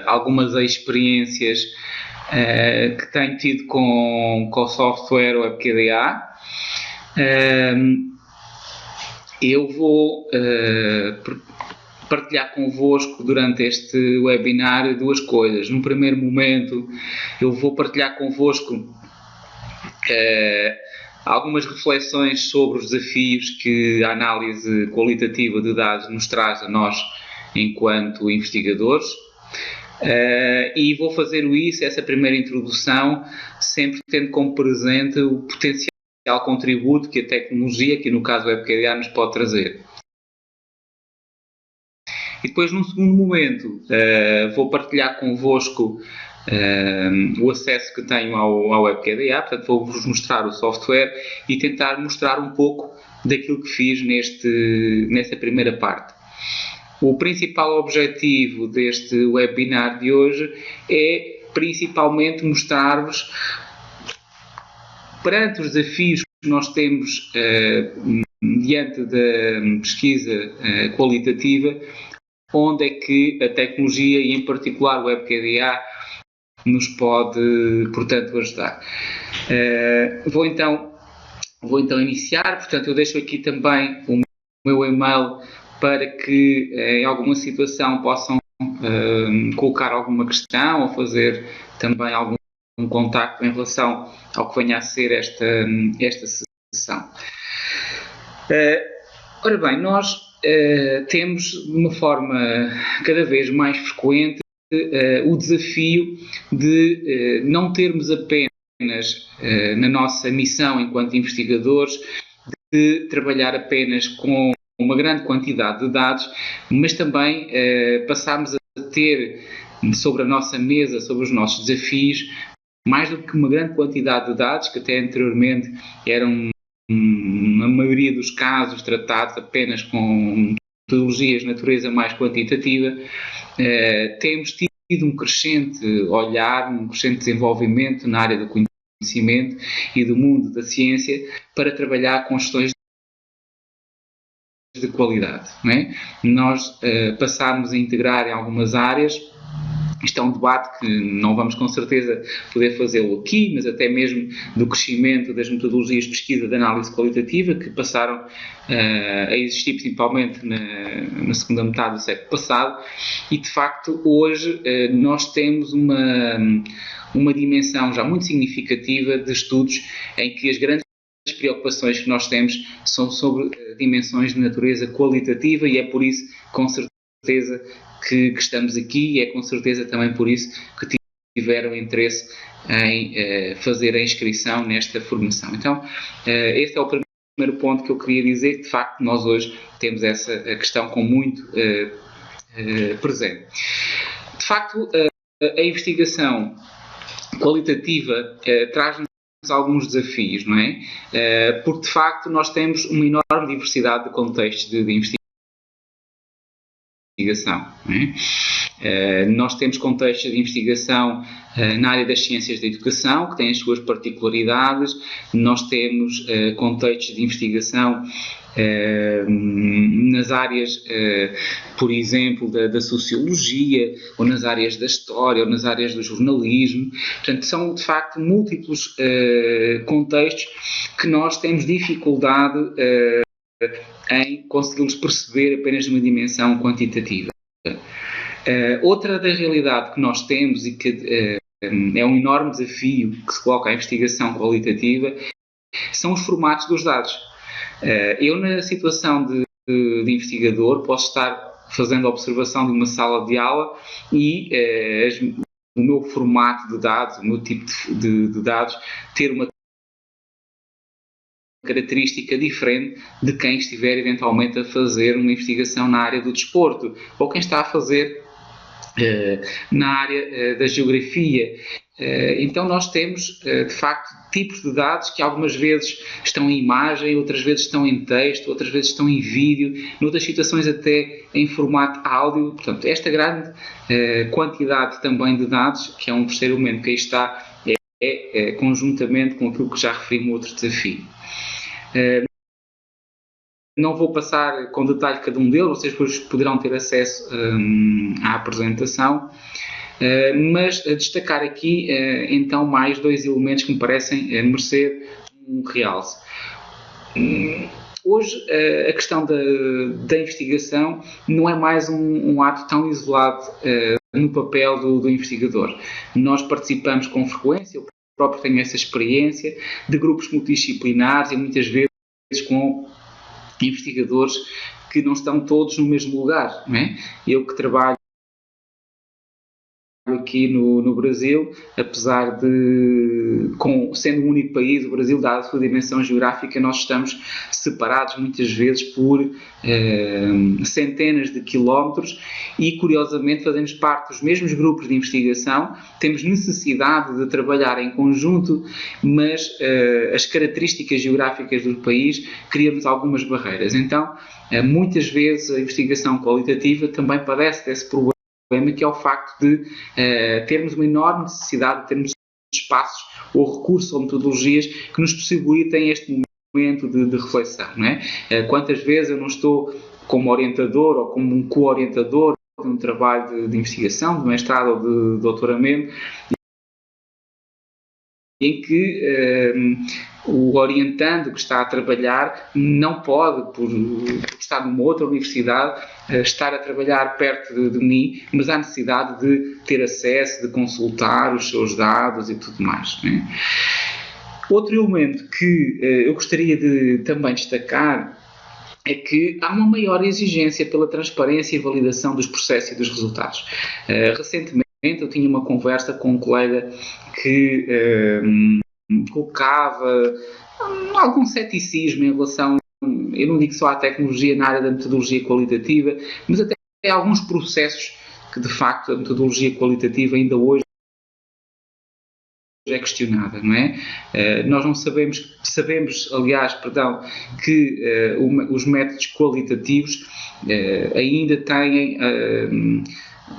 algumas experiências que tenho tido com o software WebQDA. Eu vou partilhar convosco durante este webinar duas coisas. No primeiro momento, eu vou partilhar convosco algumas reflexões sobre os desafios que a análise qualitativa de dados nos traz a nós enquanto investigadores. E vou fazer isso, essa primeira introdução, sempre tendo como presente o potencial contributo que a tecnologia, que no caso o WebQDA, nos pode trazer. E depois, num segundo momento, vou partilhar convosco o acesso que tenho ao WebQDA, portanto vou-vos mostrar o software e tentar mostrar um pouco daquilo que fiz nesta primeira parte. O principal objetivo deste webinar de hoje é principalmente mostrar-vos, perante os desafios que nós temos diante da pesquisa qualitativa, onde é que a tecnologia e em particular o WebQDA nos pode, portanto, ajudar. Vou então iniciar, portanto eu deixo aqui também o meu e-mail para que em alguma situação possam colocar alguma questão ou fazer também algum contacto em relação ao que venha a ser esta sessão. Ora bem, nós temos de uma forma cada vez mais frequente o desafio de não termos apenas na nossa missão enquanto investigadores de trabalhar apenas com uma grande quantidade de dados, mas também passarmos a ter sobre a nossa mesa, sobre os nossos desafios, mais do que uma grande quantidade de dados, que até anteriormente eram, na maioria dos casos, tratados apenas com metodologias de natureza mais quantitativa. Temos tido um crescente olhar, um crescente desenvolvimento na área do conhecimento e do mundo da ciência para trabalhar com questões de qualidade, não é? Nós passámos a integrar em algumas áreas. Isto é um debate que não vamos com certeza poder fazê-lo aqui, mas até mesmo do crescimento das metodologias de pesquisa de análise qualitativa que passaram a existir principalmente na segunda metade do século passado e de facto hoje nós temos uma dimensão já muito significativa de estudos em que as grandes preocupações que nós temos são sobre dimensões de natureza qualitativa e é por isso com certeza que estamos aqui e é com certeza também por isso que tiveram interesse em fazer a inscrição nesta formação. Então, este é o primeiro ponto que eu queria dizer, que de facto nós hoje temos essa questão com muito presente. De facto, a investigação qualitativa traz-nos alguns desafios, não é? Porque de facto nós temos uma enorme diversidade de contextos de investigação. Não é? Nós temos contextos de investigação na área das ciências da educação, que têm as suas particularidades, nós temos contextos de investigação nas áreas, por exemplo, da sociologia, ou nas áreas da história, ou nas áreas do jornalismo. Portanto, são de facto múltiplos contextos que nós temos dificuldade em conseguirmos perceber apenas uma dimensão quantitativa. Outra da realidade que nós temos e que é um enorme desafio que se coloca à investigação qualitativa são os formatos dos dados. Eu, na situação de investigador, posso estar fazendo a observação de uma sala de aula e o meu formato de dados, o meu tipo de dados, ter uma característica diferente de quem estiver eventualmente a fazer uma investigação na área do desporto ou quem está a fazer na área da geografia. Então nós temos de facto tipos de dados que algumas vezes estão em imagem, outras vezes estão em texto, outras vezes estão em vídeo, noutras situações até em formato áudio. Portanto, esta grande quantidade também de dados, que é um terceiro elemento que aí está, conjuntamente com aquilo que já referi no outro desafio. Não vou passar com detalhe cada um deles, vocês depois poderão ter acesso à apresentação. Mas destacar aqui, então, mais dois elementos que me parecem merecer um realce. Hoje, a questão da investigação não é mais um ato tão isolado no papel do investigador. Nós participamos com frequência, eu próprio tenho essa experiência, de grupos multidisciplinares e muitas vezes com investigadores que não estão todos no mesmo lugar, não é? Eu que trabalho aqui no Brasil, apesar de, sendo um único país, o Brasil, dada a sua dimensão geográfica, nós estamos separados muitas vezes por centenas de quilómetros e, curiosamente, fazemos parte dos mesmos grupos de investigação, temos necessidade de trabalhar em conjunto, mas as características geográficas do país criam-nos algumas barreiras. Então, muitas vezes a investigação qualitativa também padece desse problema, que é o facto de termos uma enorme necessidade de termos espaços ou recursos ou metodologias que nos possibilitem este momento de reflexão, não é? Quantas vezes eu não estou como orientador ou como um co-orientador de um trabalho de investigação, de mestrado ou de doutoramento, em que o orientando que está a trabalhar não pode, por estar numa outra universidade, estar a trabalhar perto de mim, mas há necessidade de ter acesso, de consultar os seus dados e tudo mais, né? Outro elemento que eu gostaria de também destacar é que há uma maior exigência pela transparência e validação dos processos e dos resultados. Recentemente eu tinha uma conversa com um colega que colocava algum ceticismo em relação, eu não digo só à tecnologia na área da metodologia qualitativa, mas até a alguns processos que de facto a metodologia qualitativa ainda hoje é questionada, não é? Nós não sabemos, aliás, que os métodos qualitativos ainda têm,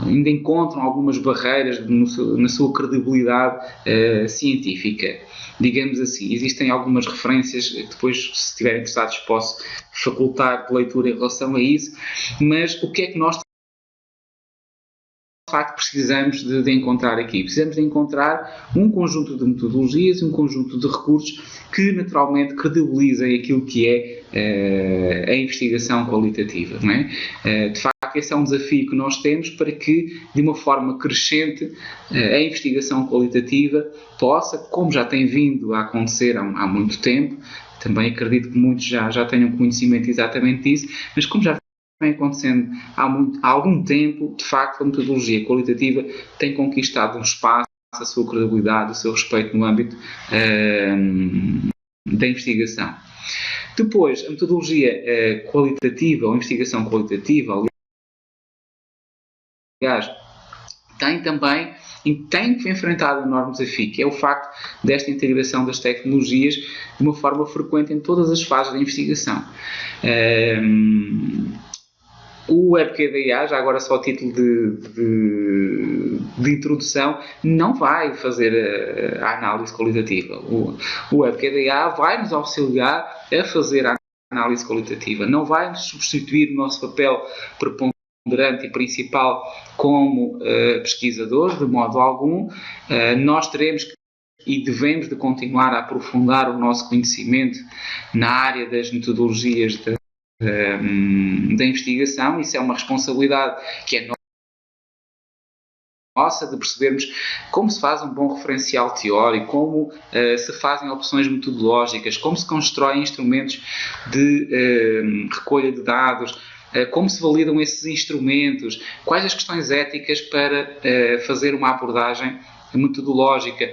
ainda encontram algumas barreiras na sua credibilidade científica. Digamos assim, existem algumas referências, depois, se estiverem interessados, posso facultar de leitura em relação a isso, mas o que é que nós de facto precisamos de encontrar aqui? Precisamos de encontrar um conjunto de metodologias, um conjunto de recursos que naturalmente credibilizem aquilo que é a investigação qualitativa, não é? De facto, esse é um desafio que nós temos para que, de uma forma crescente, a investigação qualitativa possa, como já tem vindo a acontecer há muito tempo, também acredito que muitos já tenham conhecimento exatamente disso, mas como já vem acontecendo há algum tempo, de facto, a metodologia qualitativa tem conquistado um espaço, a sua credibilidade, o seu respeito no âmbito da investigação. Depois, a metodologia qualitativa ou investigação qualitativa, aliás, tem enfrentado um enorme desafio, que é o facto desta integração das tecnologias de uma forma frequente em todas as fases da investigação. O WebQDA, já agora só a título de introdução, não vai fazer a análise qualitativa. O WebQDA vai nos auxiliar a fazer a análise qualitativa. Não vai nos substituir o nosso papel preponderante e principal como pesquisadores, de modo algum. Nós teremos e devemos de continuar a aprofundar o nosso conhecimento na área das metodologias da investigação. Isso é uma responsabilidade que é nossa, de percebermos como se faz um bom referencial teórico, como se fazem opções metodológicas, como se constroem instrumentos de recolha de dados, como se validam esses instrumentos, quais as questões éticas para fazer uma abordagem metodológica.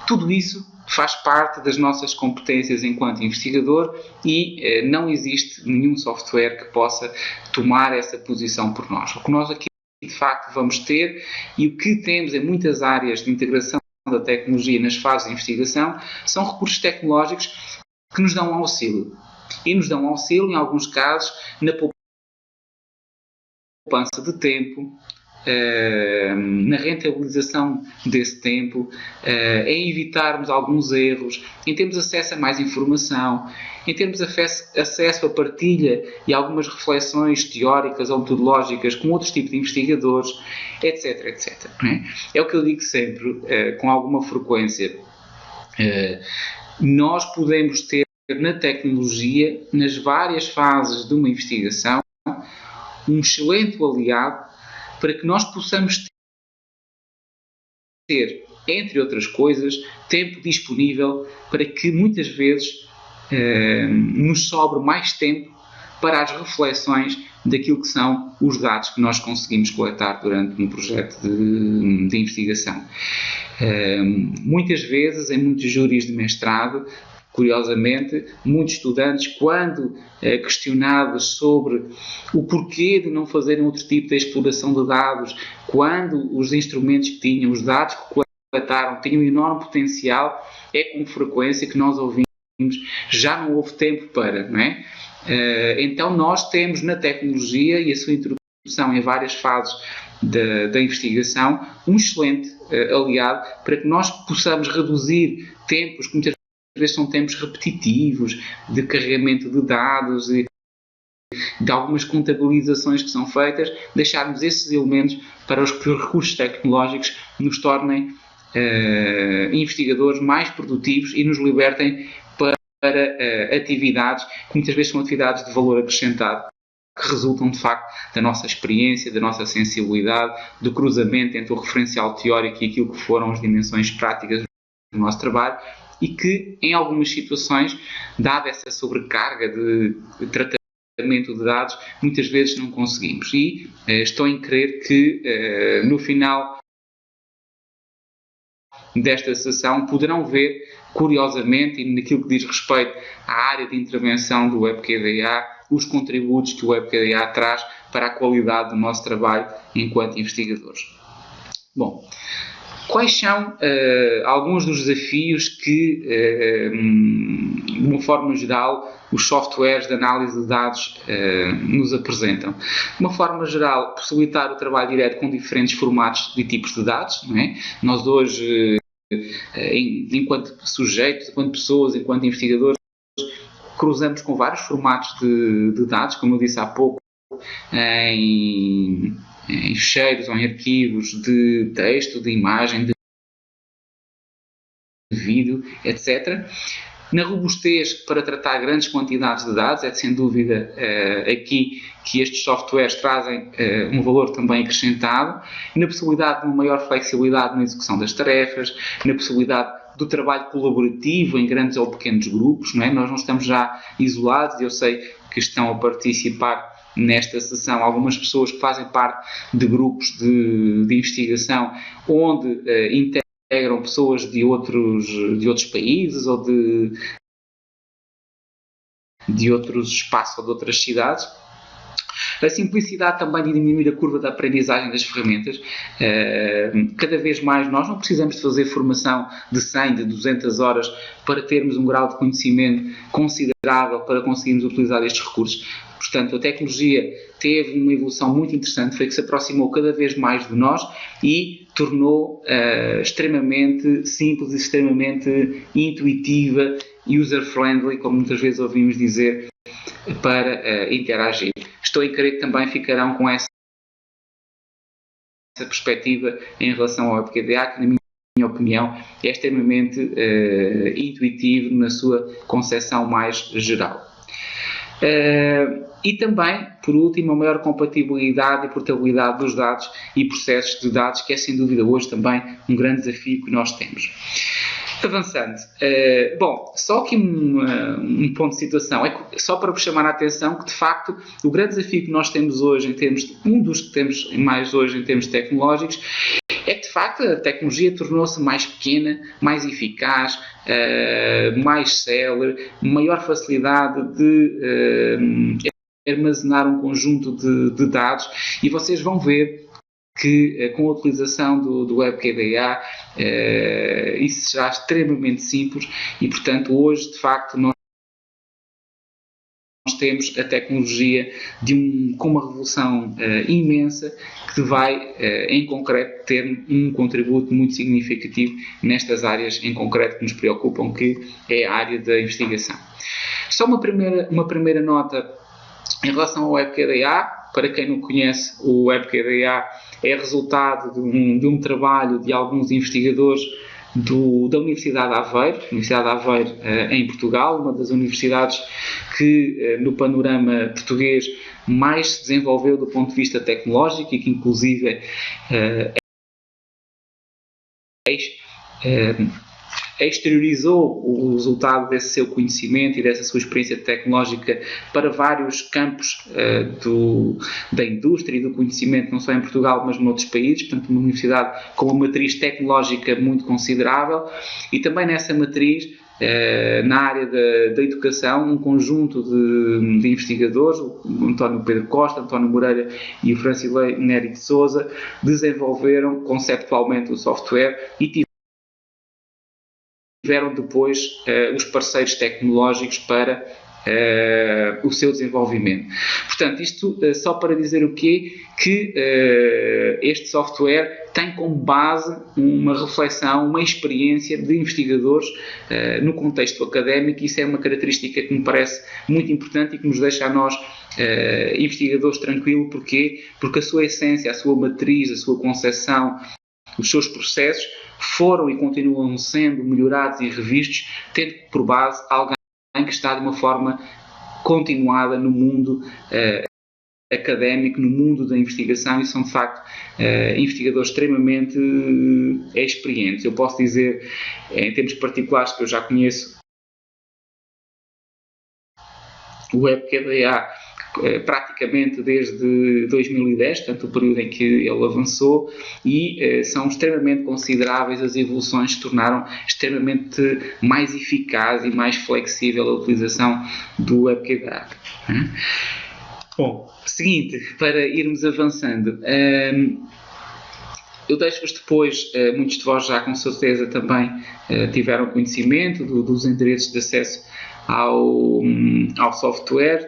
Tudo isso faz parte das nossas competências enquanto investigador e não existe nenhum software que possa tomar essa posição por nós. O que nós aqui, de facto, vamos ter e o que temos em muitas áreas de integração da tecnologia nas fases de investigação são recursos tecnológicos que nos dão auxílio. E nos dão auxílio, em alguns casos, na poupança de tempo, na rentabilização desse tempo, em evitarmos alguns erros, em termos acesso a mais informação, em termos acesso a partilha e algumas reflexões teóricas ou metodológicas com outros tipos de investigadores, etc, etc. É o que eu digo sempre, com alguma frequência. Nós podemos ter na tecnologia, nas várias fases de uma investigação, um excelente aliado para que nós possamos ter, entre outras coisas, tempo disponível para que muitas vezes nos sobre mais tempo para as reflexões daquilo que são os dados que nós conseguimos coletar durante um projeto de investigação. Muitas vezes, em muitos júris de mestrado, curiosamente, muitos estudantes, quando questionados sobre o porquê de não fazerem outro tipo de exploração de dados, quando os instrumentos que tinham, os dados que coletaram, tinham um enorme potencial, é com frequência que nós ouvimos, já não houve tempo para, não é? Então nós temos na tecnologia e a sua introdução em várias fases da investigação um excelente aliado para que nós possamos reduzir tempos que muitas vezes são tempos repetitivos de carregamento de dados e de algumas contabilizações que são feitas, deixarmos esses elementos para os recursos tecnológicos nos tornem investigadores mais produtivos e nos libertem para atividades que muitas vezes são atividades de valor acrescentado, que resultam de facto da nossa experiência, da nossa sensibilidade, do cruzamento entre o referencial teórico e aquilo que foram as dimensões práticas do nosso trabalho e que, em algumas situações, dada essa sobrecarga de tratamento de dados, muitas vezes não conseguimos. E estou em crer que, no final desta sessão, poderão ver, curiosamente, e naquilo que diz respeito à área de intervenção do WebQDA, os contributos que o WebQDA traz para a qualidade do nosso trabalho enquanto investigadores. Bom, quais são alguns dos desafios que, de uma forma geral, os softwares de análise de dados nos apresentam? De uma forma geral, possibilitar o trabalho direto com diferentes formatos e tipos de dados, não é? Nós hoje, enquanto sujeitos, enquanto pessoas, enquanto investigadores, cruzamos com vários formatos de dados, como eu disse há pouco, em ficheiros ou em arquivos de texto, de imagem, de vídeo, etc. Na robustez para tratar grandes quantidades de dados, é sem dúvida aqui que estes softwares trazem um valor também acrescentado, na possibilidade de uma maior flexibilidade na execução das tarefas, na possibilidade do trabalho colaborativo em grandes ou pequenos grupos, não é? Nós não estamos já isolados, eu sei que estão a participar nesta sessão algumas pessoas que fazem parte de grupos de investigação onde integram pessoas de outros países ou de outros espaços ou de outras cidades. A simplicidade também de diminuir a curva da aprendizagem das ferramentas. Cada vez mais nós não precisamos de fazer formação de 100, de 200 horas para termos um grau de conhecimento considerável para conseguirmos utilizar estes recursos. Portanto, a tecnologia teve uma evolução muito interessante, foi que se aproximou cada vez mais de nós e tornou extremamente simples e extremamente intuitiva, user-friendly, como muitas vezes ouvimos dizer, para interagir. Estou em crer que também ficarão com essa perspectiva em relação ao WebQDA, que, na minha opinião, é extremamente intuitivo na sua concepção mais geral. E também, por último, a maior compatibilidade e portabilidade dos dados e processos de dados, que é sem dúvida hoje também um grande desafio que nós temos. Avançando, bom, só aqui um ponto de situação, só para vos chamar a atenção que de facto o grande desafio que nós temos hoje, um dos que temos mais hoje em termos tecnológicos, é que de facto a tecnologia tornou-se mais pequena, mais eficaz, mais célere, maior facilidade de armazenar um conjunto de dados e vocês vão ver que com a utilização do WebQDA isso será extremamente simples e, portanto, hoje, de facto, nós temos a tecnologia com uma revolução imensa que vai, em concreto, ter um contributo muito significativo nestas áreas em concreto que nos preocupam, que é a área da investigação. Só uma primeira nota em relação ao WebQDA. Para quem não conhece, o WebQDA é resultado de um trabalho de alguns investigadores da Universidade de Aveiro, em Portugal, uma das universidades que, no panorama português, mais se desenvolveu do ponto de vista tecnológico e que, inclusive, exteriorizou o resultado desse seu conhecimento e dessa sua experiência tecnológica para vários campos da indústria e do conhecimento, não só em Portugal, mas noutros países. Portanto, uma universidade com uma matriz tecnológica muito considerável, e também nessa matriz, na área da educação, um conjunto de investigadores, o António Pedro Costa, António Moreira e o Francilei Nery de Sousa, desenvolveram conceptualmente o software e tiveram depois os parceiros tecnológicos para o seu desenvolvimento. Portanto, isto só para dizer o quê? Que este software tem como base uma reflexão, uma experiência de investigadores no contexto académico, e isso é uma característica que me parece muito importante e que nos deixa a nós, investigadores, tranquilos. Porquê? Porque a sua essência, a sua matriz, a sua concepção, os seus processos foram e continuam sendo melhorados e revistos, tendo por base alguém que está de uma forma continuada no mundo académico, no mundo da investigação, e são de facto investigadores extremamente experientes. Eu posso dizer, em termos particulares, que eu já conheço o WebQDA praticamente desde 2010, portanto o período em que ele avançou, e são extremamente consideráveis as evoluções que tornaram extremamente mais eficaz e mais flexível a utilização do WebQDA. Bom, seguinte, para irmos avançando, eu deixo-vos depois, muitos de vós já com certeza também tiveram conhecimento dos endereços de acesso ao software,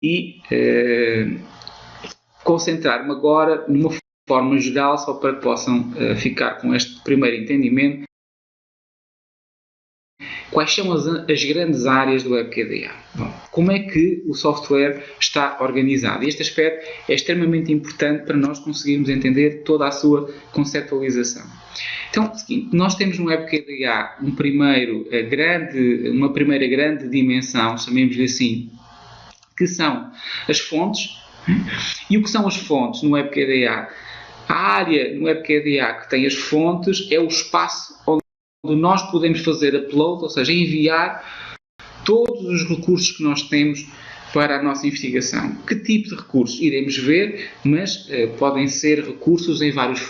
e concentrar-me agora numa forma geral, só para que possam ficar com este primeiro entendimento. Quais são as grandes áreas do WebQDA? Bom, como é que o software está organizado? E este aspecto é extremamente importante para nós conseguirmos entender toda a sua conceptualização. Então, é o seguinte, nós temos no WebQDA uma primeira grande dimensão, chamemos-lhe assim, que são as fontes. E o que são as fontes no WebQDA? A área no WebQDA que tem as fontes é o espaço onde nós podemos fazer upload, ou seja, enviar todos os recursos que nós temos para a nossa investigação. Que tipo de recursos? Iremos ver, mas podem ser recursos em vários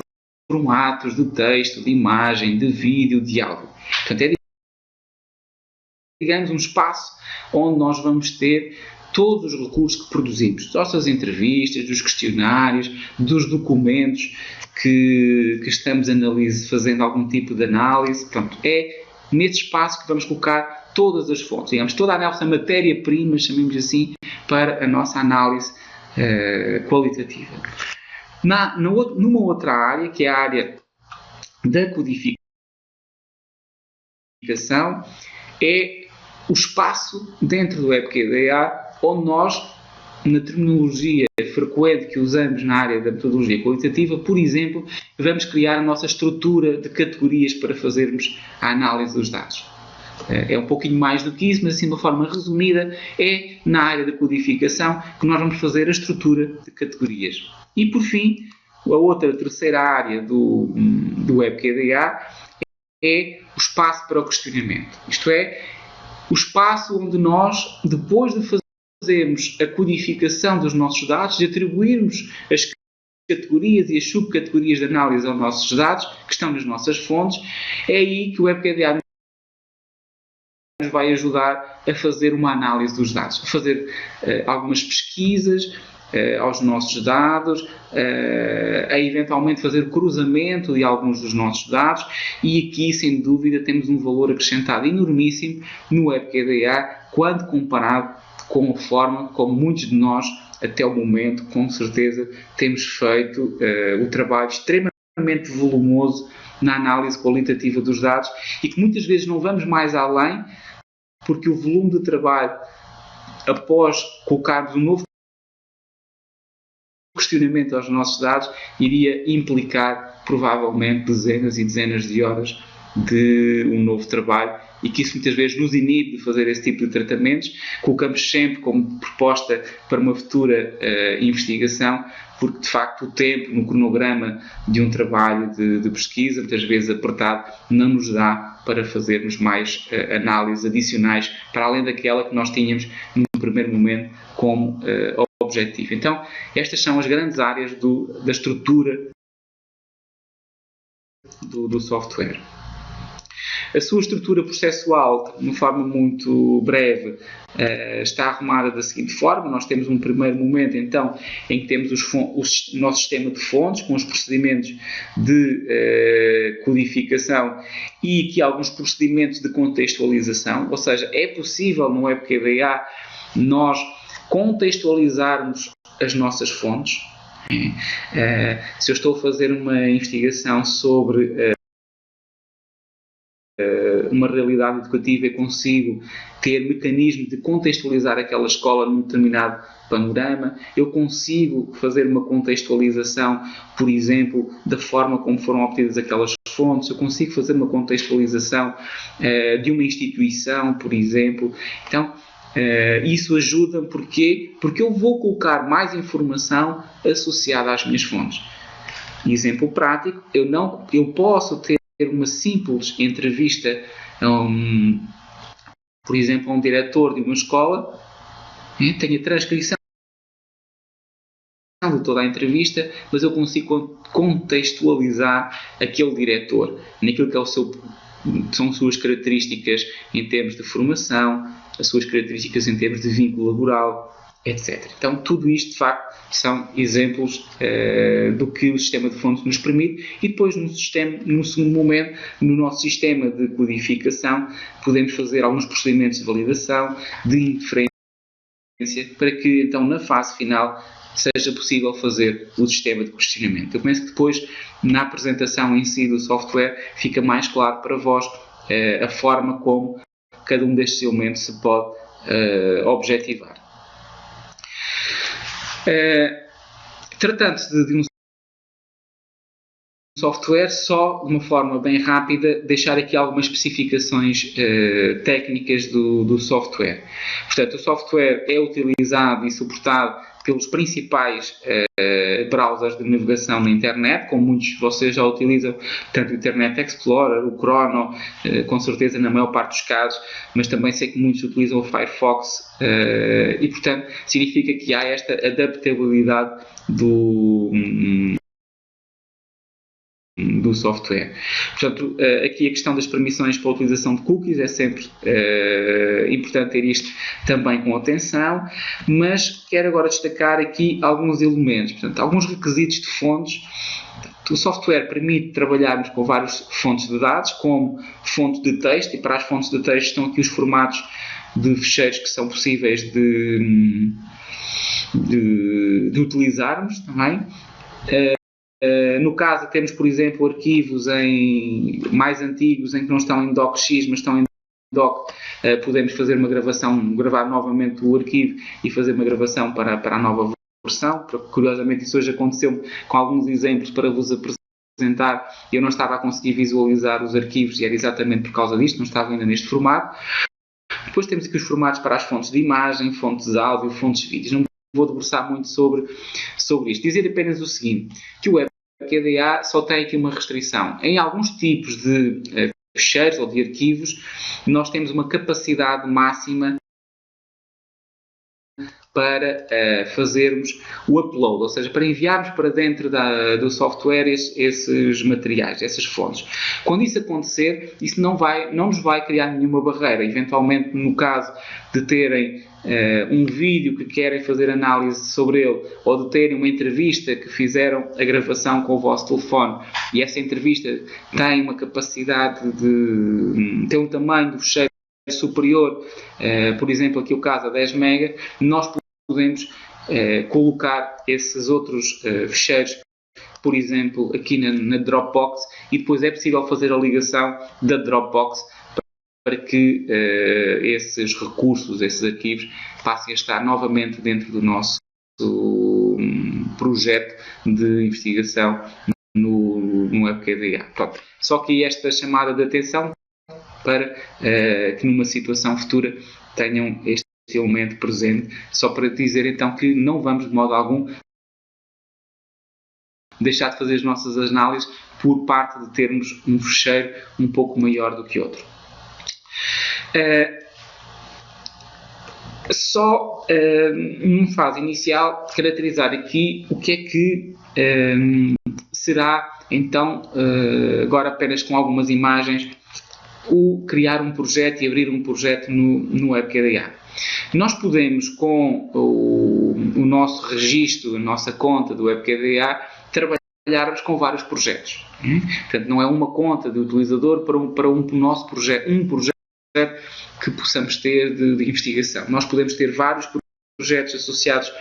formatos, de texto, de imagem, de vídeo, de áudio. Portanto, é, digamos, um espaço onde nós vamos ter todos os recursos que produzimos, das nossas entrevistas, dos questionários, dos documentos que estamos fazendo algum tipo de análise. Portanto, é nesse espaço que vamos colocar todas as fontes, digamos, toda a nossa matéria-prima, chamemos assim, para a nossa análise qualitativa. Numa outra área, que é a área da codificação, é o espaço dentro do WebQDA onde nós, na terminologia frequente que usamos na área da metodologia qualitativa, por exemplo, vamos criar a nossa estrutura de categorias para fazermos a análise dos dados. É um pouquinho mais do que isso, mas assim de uma forma resumida, é na área da codificação que nós vamos fazer a estrutura de categorias. E por fim, a terceira área do WebQDA é o espaço para o questionamento. Isto é, o espaço onde nós, depois de fazermos a codificação dos nossos dados, de atribuirmos as categorias e as subcategorias de análise aos nossos dados, que estão nas nossas fontes, é aí que o WebQDA nos vai ajudar a fazer uma análise dos dados, a fazer algumas pesquisas aos nossos dados, a eventualmente fazer cruzamento de alguns dos nossos dados, e aqui, sem dúvida, temos um valor acrescentado enormíssimo no WebQDA quando comparado com a forma como muitos de nós, até o momento, com certeza, temos feito o trabalho extremamente volumoso na análise qualitativa dos dados e que muitas vezes não vamos mais além porque o volume de trabalho, após colocarmos um novo questionamento aos nossos dados, iria implicar provavelmente dezenas e dezenas de horas de um novo trabalho e que isso muitas vezes nos inibe de fazer esse tipo de tratamentos. Colocamos sempre como proposta para uma futura investigação, porque de facto o tempo no cronograma de um trabalho de pesquisa, muitas vezes apertado, não nos dá para fazermos mais análises adicionais para além daquela que nós tínhamos no primeiro momento como objetivo. Então, estas são as grandes áreas da estrutura do software. A sua estrutura processual, de uma forma muito breve, está arrumada da seguinte forma. Nós temos um primeiro momento, então, em que temos o nosso sistema de fontes, com os procedimentos de codificação e aqui alguns procedimentos de contextualização. Ou seja, é possível no WebQDA nós contextualizarmos as nossas fontes. Se eu estou a fazer uma investigação sobre uma realidade educativa, eu consigo ter mecanismo de contextualizar aquela escola num determinado panorama, eu consigo fazer uma contextualização, por exemplo, da forma como foram obtidas aquelas fontes, eu consigo fazer uma contextualização de uma instituição, por exemplo. Então, isso ajuda, porquê? Porque eu vou colocar mais informação associada às minhas fontes. Exemplo prático, eu posso ter uma simples entrevista, por exemplo, a um diretor de uma escola, tenho a transcrição de toda a entrevista, mas eu consigo contextualizar aquele diretor naquilo que são as suas características em termos de formação, as suas características em termos de vínculo laboral, etc. Então, tudo isto, de facto, são exemplos do que o sistema de fontes nos permite e depois, no segundo momento, no nosso sistema de codificação, podemos fazer alguns procedimentos de validação, de inferência, para que, então, na fase final, seja possível fazer o sistema de questionamento. Eu penso que depois, na apresentação em si do software, fica mais claro para vós a forma como cada um destes elementos se pode objetivar. Tratando-se de um software, só de uma forma bem rápida, deixar aqui algumas especificações técnicas do software. Portanto, o software é utilizado e suportado pelos principais browsers de navegação na internet, como muitos de vocês já utilizam, tanto o Internet Explorer, o Chrome, com certeza na maior parte dos casos, mas também sei que muitos utilizam o Firefox e, portanto, significa que há esta adaptabilidade do software. Portanto, aqui a questão das permissões para a utilização de cookies é sempre importante ter isto também com atenção, mas quero agora destacar aqui alguns elementos, portanto, alguns requisitos de fontes. O software permite trabalharmos com várias fontes de dados, como fonte de texto, e para as fontes de texto estão aqui os formatos de ficheiros que são possíveis de utilizarmos também. No caso, temos, por exemplo, arquivos mais antigos em que não estão em docx, mas estão em doc, podemos fazer uma gravação, gravar novamente o arquivo e fazer uma gravação para a nova versão. Curiosamente, isso hoje aconteceu com alguns exemplos para vos apresentar. Eu não estava a conseguir visualizar os arquivos e era exatamente por causa disto, não estava ainda neste formato. Depois temos aqui os formatos para as fontes de imagem, fontes de áudio, fontes de vídeos. Não vou debruçar muito sobre isto. Dizer apenas o seguinte, que o WebQDA só tem aqui uma restrição. Em alguns tipos de ficheiros ou de arquivos, nós temos uma capacidade máxima para fazermos o upload, ou seja, para enviarmos para dentro do software esses materiais, essas fontes. Quando isso acontecer, isso não nos vai criar nenhuma barreira. Eventualmente, no caso de terem um vídeo que querem fazer análise sobre ele, ou de terem uma entrevista que fizeram a gravação com o vosso telefone, e essa entrevista tem uma capacidade tem um tamanho do ficheiro superior, por exemplo, aqui o caso a 10 MB, nós podemos colocar esses outros ficheiros, por exemplo, aqui na Dropbox, e depois é possível fazer a ligação da Dropbox para que esses recursos, esses arquivos, passem a estar novamente dentro do nosso projeto de investigação no WebKDA. Pronto. Só que esta chamada de atenção para que numa situação futura tenham este elemento presente, só para dizer então que não vamos de modo algum deixar de fazer as nossas análises por parte de termos um fecheiro um pouco maior do que outro. Só numa fase inicial caracterizar aqui o que é que será então, agora apenas com algumas imagens, o criar um projeto e abrir um projeto no WebKDA. Nós podemos, com o nosso registro, a nossa conta do WebKDA, trabalharmos com vários projetos. Portanto, não é uma conta de utilizador para um nosso projeto, um projeto que possamos ter de investigação. Nós podemos ter vários projetos associados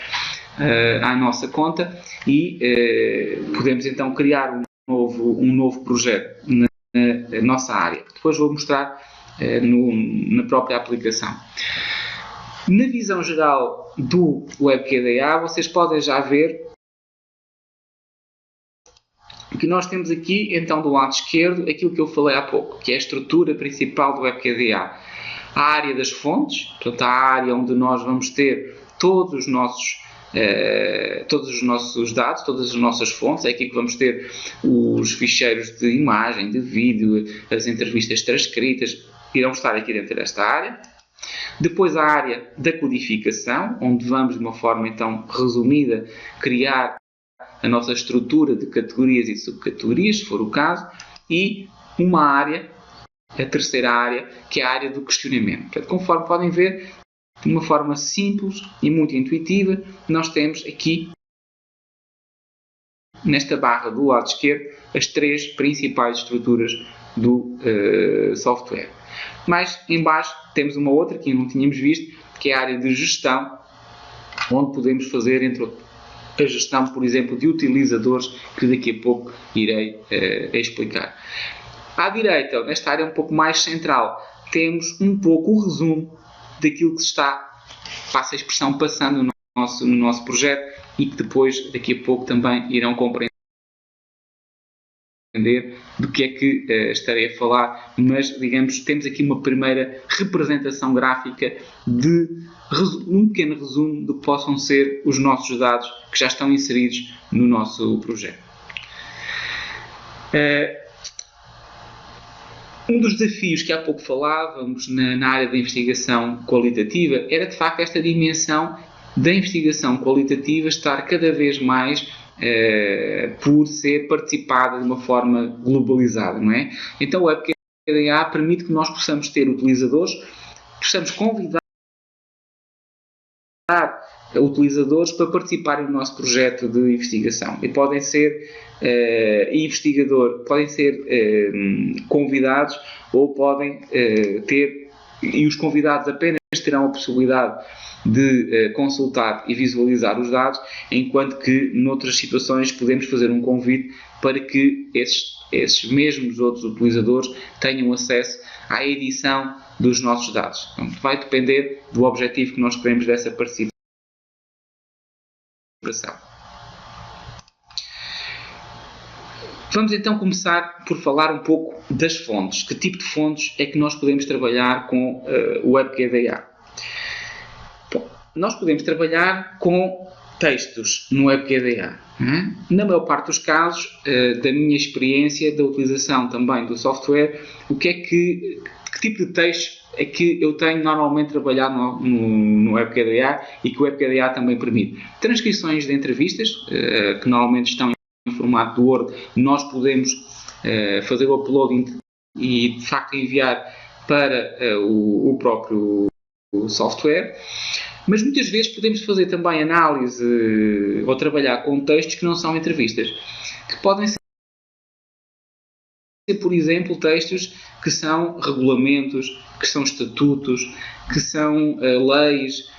à nossa conta e podemos então criar um novo projeto na nossa área. Depois vou mostrar na própria aplicação. Na visão geral do WebKDA, vocês podem já ver que nós temos aqui, então, do lado esquerdo, aquilo que eu falei há pouco, que é a estrutura principal do WebKDA. A área das fontes, portanto, a área onde nós vamos ter todos os nossos dados, todas as nossas fontes. É aqui que vamos ter os ficheiros de imagem, de vídeo, as entrevistas transcritas, irão estar aqui dentro desta área. Depois a área da codificação, onde vamos de uma forma então resumida criar a nossa estrutura de categorias e subcategorias, se for o caso, e uma área, a terceira área, que é a área do questionamento. Portanto, conforme podem ver, de uma forma simples e muito intuitiva, nós temos aqui, nesta barra do lado esquerdo, as três principais estruturas do software. Mais em baixo temos uma outra que não tínhamos visto, que é a área de gestão, onde podemos fazer a gestão, por exemplo, de utilizadores, que daqui a pouco irei explicar. À direita, nesta área um pouco mais central, temos um pouco o resumo daquilo que se está, passa a expressão, passando no nosso projeto e que depois, daqui a pouco, também irão compreender do que é que estarei a falar, mas, digamos, temos aqui uma primeira representação gráfica de um pequeno resumo do que possam ser os nossos dados que já estão inseridos no nosso projeto. Um dos desafios que há pouco falávamos na área da investigação qualitativa era, de facto, esta dimensão da investigação qualitativa estar cada vez mais por ser participada de uma forma globalizada, não é? Então o WebKDA permite que nós possamos ter utilizadores, possamos convidar utilizadores para participarem do nosso projeto de investigação. E podem ser convidados ou podem ter, e os convidados apenas terão a possibilidade de consultar e visualizar os dados, enquanto que noutras situações podemos fazer um convite para que esses mesmos outros utilizadores tenham acesso à edição dos nossos dados. Então, vai depender do objetivo que nós queremos dessa participação. Vamos então começar por falar um pouco das fontes. Que tipo de fontes é que nós podemos trabalhar com o WebKDA? Bom, nós podemos trabalhar com textos no WebKDA. Na maior parte dos casos, da minha experiência, da utilização também do software, que tipo de texto é que eu tenho normalmente trabalhado no WebKDA e que o WebKDA também permite? Transcrições de entrevistas, que normalmente estão em formato do Word, nós podemos fazer o upload e de facto enviar para o próprio software, mas muitas vezes podemos fazer também análise ou trabalhar com textos que não são entrevistas, que podem ser ser, por exemplo, textos que são regulamentos, que são estatutos, que são leis,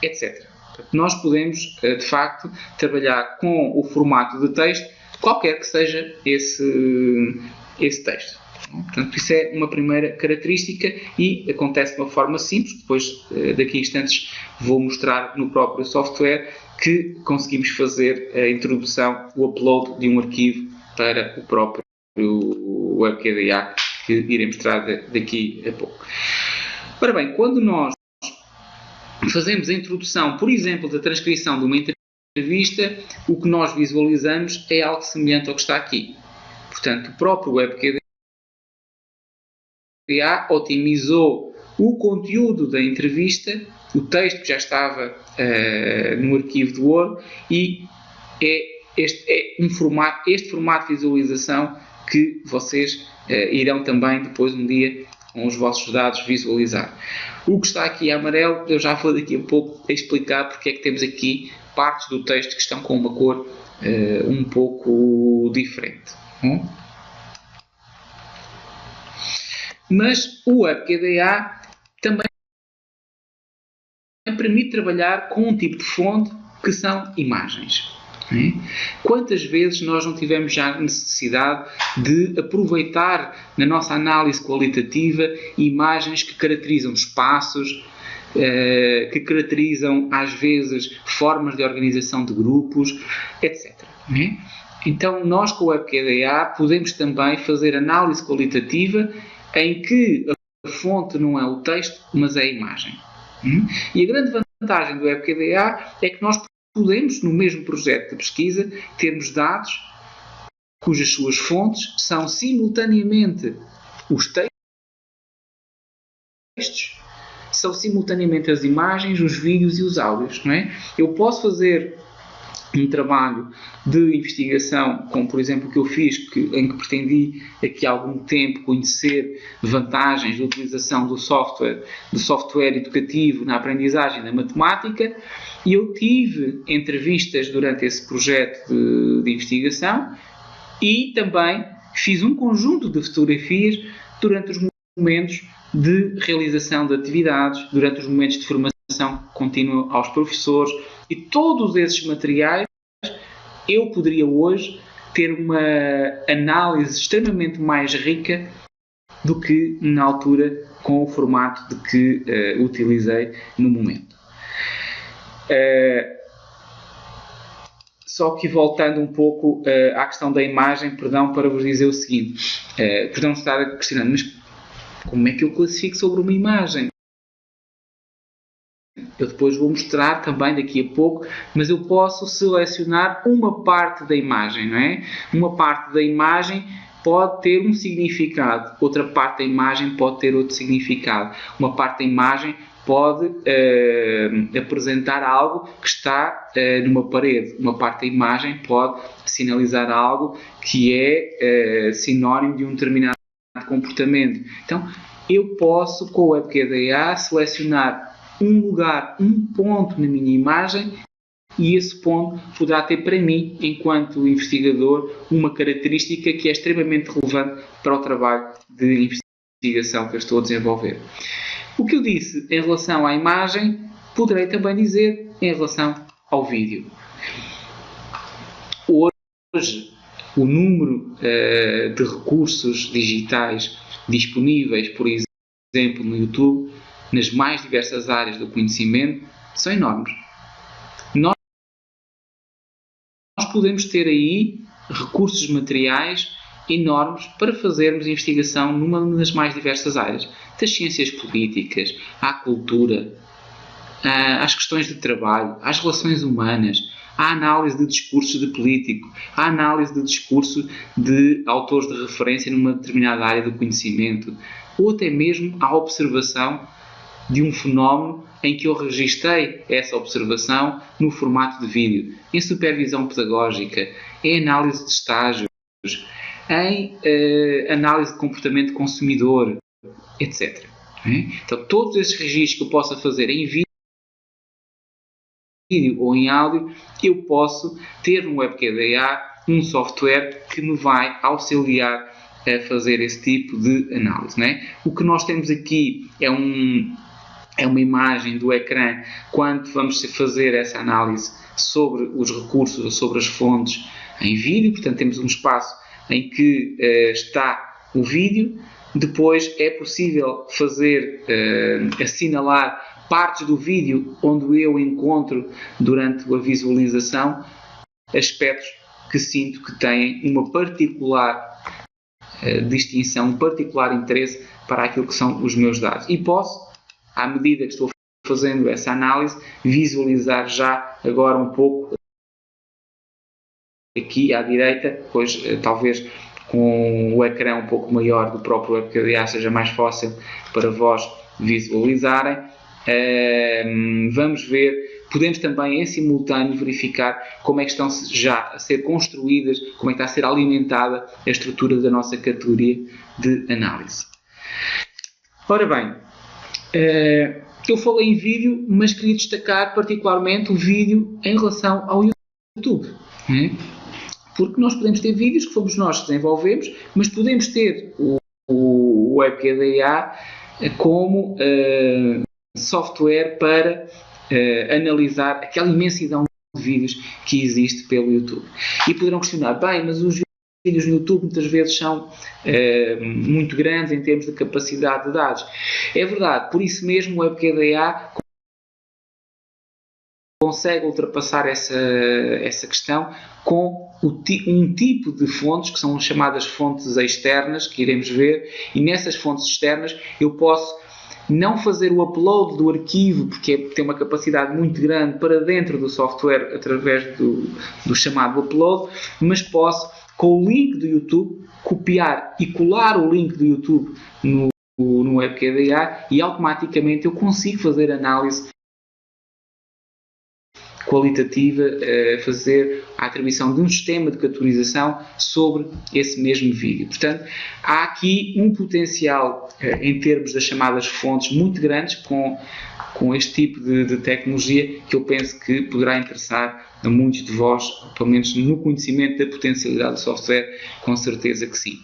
etc. Nós podemos, de facto, trabalhar com o formato de texto, qualquer que seja esse texto. Portanto, isso é uma primeira característica e acontece de uma forma simples. Depois, daqui a instantes, vou mostrar no próprio software que conseguimos fazer a introdução, o upload de um arquivo para o próprio WebKDA, que irei mostrar daqui a pouco. Ora bem, quando nós fazemos a introdução, por exemplo, da transcrição de uma entrevista, o que nós visualizamos é algo semelhante ao que está aqui. Portanto, o próprio WebKDA otimizou o conteúdo da entrevista, o texto que já estava no arquivo do Word, e este formato de visualização que vocês irão também depois um dia com os vossos dados visualizar. O que está aqui em amarelo, eu já vou daqui a pouco explicar porque é que temos aqui partes do texto que estão com uma cor um pouco diferente. Mas o WebKDA também permite trabalhar com um tipo de fonte que são imagens. Quantas vezes nós não tivemos já necessidade de aproveitar na nossa análise qualitativa imagens que caracterizam espaços, que caracterizam às vezes formas de organização de grupos, etc. Então nós com o WebKDA podemos também fazer análise qualitativa em que a fonte não é o texto, mas é a imagem. E a grande vantagem do WebKDA é que nós podemos, no mesmo projeto de pesquisa, termos dados cujas suas fontes são simultaneamente os textos, são simultaneamente as imagens, os vídeos e os áudios. Não é? Eu posso fazer um trabalho de investigação, como por exemplo o que eu fiz, em que pretendi aqui há algum tempo conhecer vantagens da utilização do software educativo na aprendizagem da matemática, e eu tive entrevistas durante esse projeto de investigação e também fiz um conjunto de fotografias durante os momentos de realização de atividades, durante os momentos de formação contínua aos professores, e todos esses materiais eu poderia hoje ter uma análise extremamente mais rica do que na altura com o formato de que utilizei no momento. Só que voltando um pouco à questão da imagem, perdão, para vos dizer o seguinte, perdão estar a questionar, mas como é que eu classifico sobre uma imagem? Eu depois vou mostrar também daqui a pouco, mas eu posso selecionar uma parte da imagem, não é? Uma parte da imagem pode ter um significado, outra parte da imagem pode ter outro significado. Uma parte da imagem pode apresentar algo que está numa parede. Uma parte da imagem pode sinalizar algo que é sinónimo de um determinado comportamento. Então, eu posso, com o WebKDA, selecionar um lugar, um ponto na minha imagem, e esse ponto poderá ter para mim, enquanto investigador, uma característica que é extremamente relevante para o trabalho de investigação que eu estou a desenvolver. O que eu disse em relação à imagem, poderei também dizer em relação ao vídeo. Hoje, o número de recursos digitais disponíveis, por exemplo, no YouTube, nas mais diversas áreas do conhecimento, são enormes. Nós podemos ter aí recursos materiais enormes para fazermos investigação numa das mais diversas áreas, das ciências políticas, à cultura, às questões de trabalho, às relações humanas, à análise de discursos de político, à análise de discurso de autores de referência numa determinada área do conhecimento, ou até mesmo à observação de um fenómeno em que eu registrei essa observação no formato de vídeo, em supervisão pedagógica, em análise de estágios, em análise de comportamento consumidor, etc. Então, todos esses registros que eu possa fazer em vídeo ou em áudio, eu posso ter no WebKDA um software que me vai auxiliar a fazer esse tipo de análise, não é? O que nós temos aqui é uma imagem do ecrã quando vamos fazer essa análise sobre os recursos ou sobre as fontes em vídeo. Portanto, temos um espaço em que está o vídeo. Depois é possível fazer, assinalar partes do vídeo onde eu encontro, durante a visualização, aspectos que sinto que têm uma particular distinção, um particular interesse para aquilo que são os meus dados. E posso, à medida que estou fazendo essa análise, visualizar já agora um pouco aqui à direita, pois talvez com o ecrã um pouco maior do próprio WebKDA seja mais fácil para vós visualizarem. Vamos ver, podemos também em simultâneo verificar como é que estão já a ser construídas, como é que está a ser alimentada a estrutura da nossa categoria de análise. Ora bem, eu falei em vídeo, mas queria destacar particularmente o vídeo em relação ao YouTube. Porque nós podemos ter vídeos que fomos nós que desenvolvemos, mas podemos ter o WebKDA como software para analisar aquela imensidão de vídeos que existe pelo YouTube. E poderão questionar, bem, mas os vídeos no YouTube muitas vezes são muito grandes em termos de capacidade de dados. É verdade, por isso mesmo o WebKDA consegue ultrapassar essa questão com um tipo de fontes que são chamadas fontes externas, que iremos ver, e nessas fontes externas eu posso não fazer o upload do arquivo, porque tem uma capacidade muito grande, para dentro do software através do chamado upload, mas posso, com o link do YouTube, copiar e colar o link do YouTube no WebKDA e automaticamente eu consigo fazer análise qualitativa, fazer a atribuição de um sistema de categorização sobre esse mesmo vídeo. Portanto, há aqui um potencial em termos das chamadas fontes muito grandes com este tipo de tecnologia, que eu penso que poderá interessar a muitos de vós, pelo menos no conhecimento da potencialidade do software, com certeza que sim.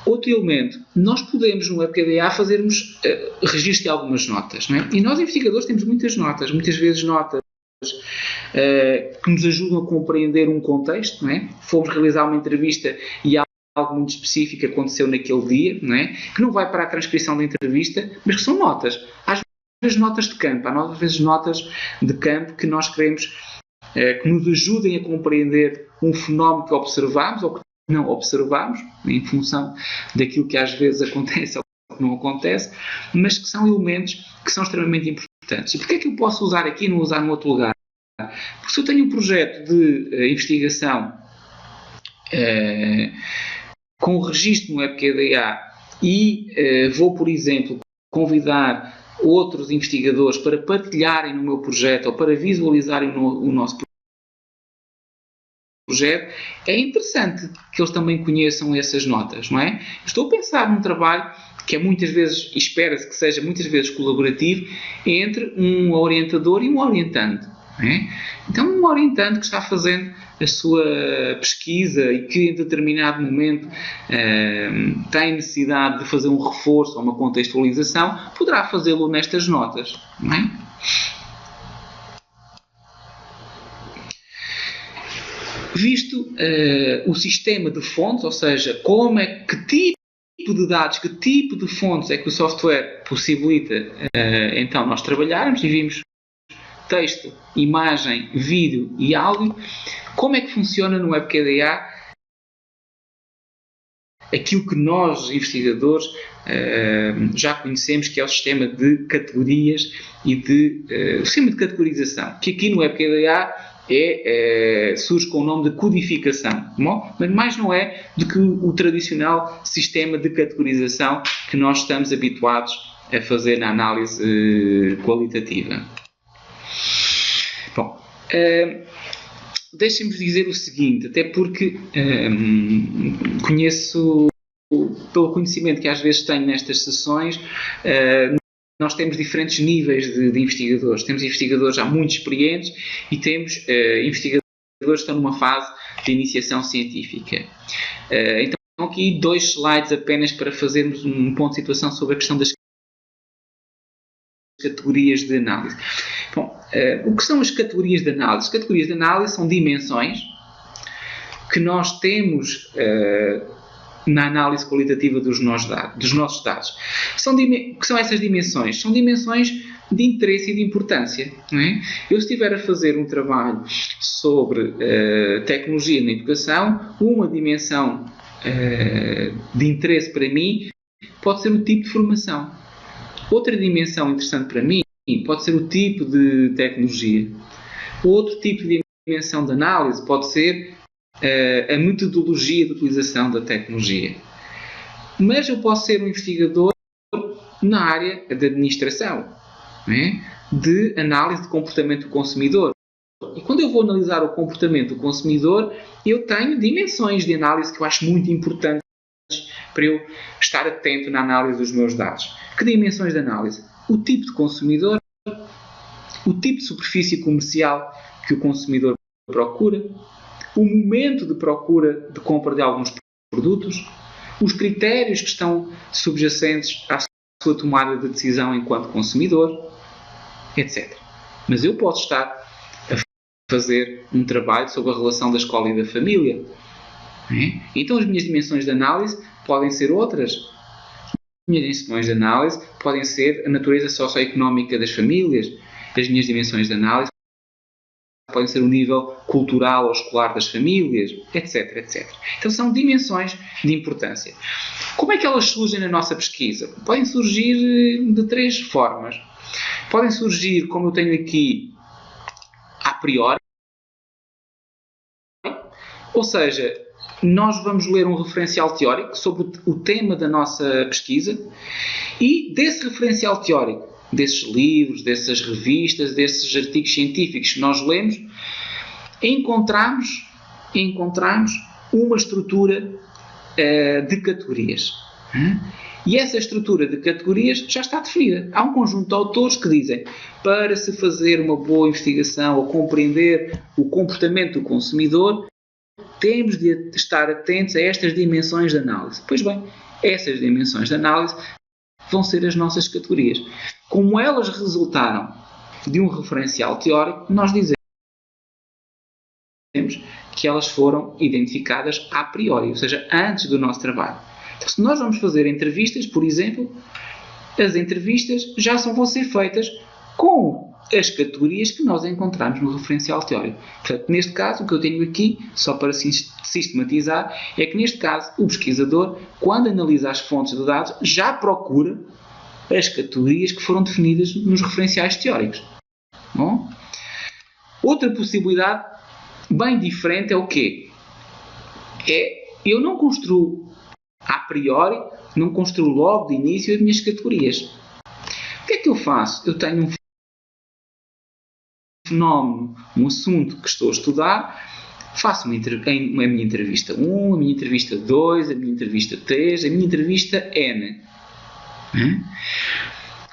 Outro elemento, nós podemos no WebKDA fazermos registro de algumas notas, não é? E nós investigadores temos muitas notas, muitas vezes notas que nos ajudam a compreender um contexto, não é? Fomos realizar uma entrevista e algo muito específico aconteceu naquele dia, não é? Que não vai para a transcrição da entrevista, mas que são notas. Às vezes notas de campo, às vezes notas de campo que nós queremos que nos ajudem a compreender um fenómeno que observamos ou que não observamos, em função daquilo que às vezes acontece ou que não acontece, mas que são elementos que são extremamente importantes. E porquê é que eu posso usar aqui e não usar num outro lugar? Porque se eu tenho um projeto de investigação com registro no WebKDA e vou, por exemplo, convidar outros investigadores para partilharem no meu projeto ou para visualizarem o nosso projeto, é interessante que eles também conheçam essas notas, não é? Estou a pensar num trabalho que é muitas vezes, espera-se que seja muitas vezes colaborativo, entre um orientador e um orientando, não é? Então, um orientando que está fazendo a sua pesquisa e que em determinado momento tem necessidade de fazer um reforço ou uma contextualização, poderá fazê-lo nestas notas, não é? Visto o sistema de fontes, ou seja, que tipo de dados, que tipo de fontes é que o software possibilita então nós trabalharmos, e vimos texto, imagem, vídeo e áudio, como é que funciona no WebKDA aquilo que nós, investigadores, já conhecemos, que é o sistema de categorias e o sistema de categorização, que aqui no WebKDA surge com o nome de codificação, mas mais não é do que o tradicional sistema de categorização que nós estamos habituados a fazer na análise qualitativa. Bom, deixem-me dizer o seguinte, até porque conheço, pelo conhecimento que às vezes tenho nestas sessões, nós temos diferentes níveis de investigadores. Temos investigadores já muito experientes e temos investigadores estão numa fase de iniciação científica. Então, aqui 2 slides apenas para fazermos um ponto de situação sobre a questão das categorias de análise. Bom, o que são as categorias de análise? As categorias de análise são dimensões que nós temos na análise qualitativa dos nossos dados. O que são essas dimensões? São dimensões de interesse e de importância. Não é? Eu, se estiver a fazer um trabalho sobre tecnologia na educação, uma dimensão de interesse para mim pode ser o tipo de formação. Outra dimensão interessante para mim pode ser o tipo de tecnologia. Outro tipo de dimensão de análise pode ser a metodologia de utilização da tecnologia. Mas eu posso ser um investigador na área da administração, não é? De análise de comportamento do consumidor. E quando eu vou analisar o comportamento do consumidor, eu tenho dimensões de análise que eu acho muito importantes para eu estar atento na análise dos meus dados. Que dimensões de análise? O tipo de consumidor, o tipo de superfície comercial que o consumidor procura, o momento de procura de compra de alguns produtos, os critérios que estão subjacentes à sua tomada de decisão enquanto consumidor, etc. Mas eu posso estar a fazer um trabalho sobre a relação da escola e da família. Então as minhas dimensões de análise podem ser outras. As minhas dimensões de análise podem ser a natureza socioeconómica das famílias. As minhas dimensões de análise podem ser o nível cultural ou escolar das famílias, etc, etc. Então são dimensões de importância. Como é que elas surgem na nossa pesquisa? Podem surgir de 3 formas. Podem surgir, como eu tenho aqui, a priori, ou seja, nós vamos ler um referencial teórico sobre o tema da nossa pesquisa e desse referencial teórico, desses livros, dessas revistas, desses artigos científicos que nós lemos, encontramos uma estrutura de categorias. E essa estrutura de categorias já está definida. Há um conjunto de autores que dizem, para se fazer uma boa investigação ou compreender o comportamento do consumidor, temos de estar atentos a estas dimensões de análise. Pois bem, essas dimensões de análise vão ser as nossas categorias. Como elas resultaram de um referencial teórico, nós dizemos que elas foram identificadas a priori, ou seja, antes do nosso trabalho. Então, se nós vamos fazer entrevistas, por exemplo, as entrevistas já vão ser feitas com as categorias que nós encontramos no referencial teórico. Portanto, neste caso, o que eu tenho aqui, só para sistematizar, é que neste caso, o pesquisador, quando analisa as fontes de dados, já procura as categorias que foram definidas nos referenciais teóricos. Bom? Outra possibilidade bem diferente é o quê? Eu não construo a priori, não construo logo de início as minhas categorias. O que é que eu faço? Eu tenho um fenómeno, um assunto que estou a estudar, faço a minha entrevista 1, a minha entrevista 2, a minha entrevista 3, a minha entrevista N.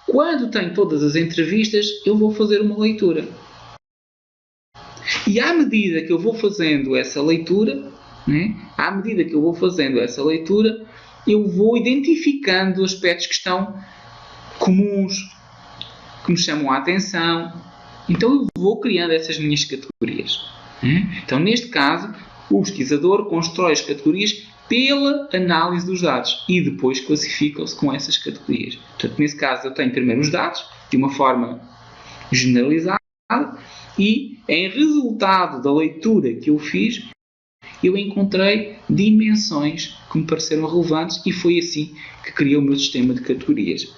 Quando tenho todas as entrevistas, eu vou fazer uma leitura. E à medida que eu vou fazendo essa leitura, eu vou identificando aspectos que estão comuns, que me chamam a atenção. Então eu vou criando essas minhas categorias. Então, neste caso, o pesquisador constrói as categorias pela análise dos dados e depois classifica-os com essas categorias. Portanto, nesse caso, eu tenho primeiro os dados de uma forma generalizada e, em resultado da leitura que eu fiz, eu encontrei dimensões que me pareceram relevantes e foi assim que criei o meu sistema de categorias.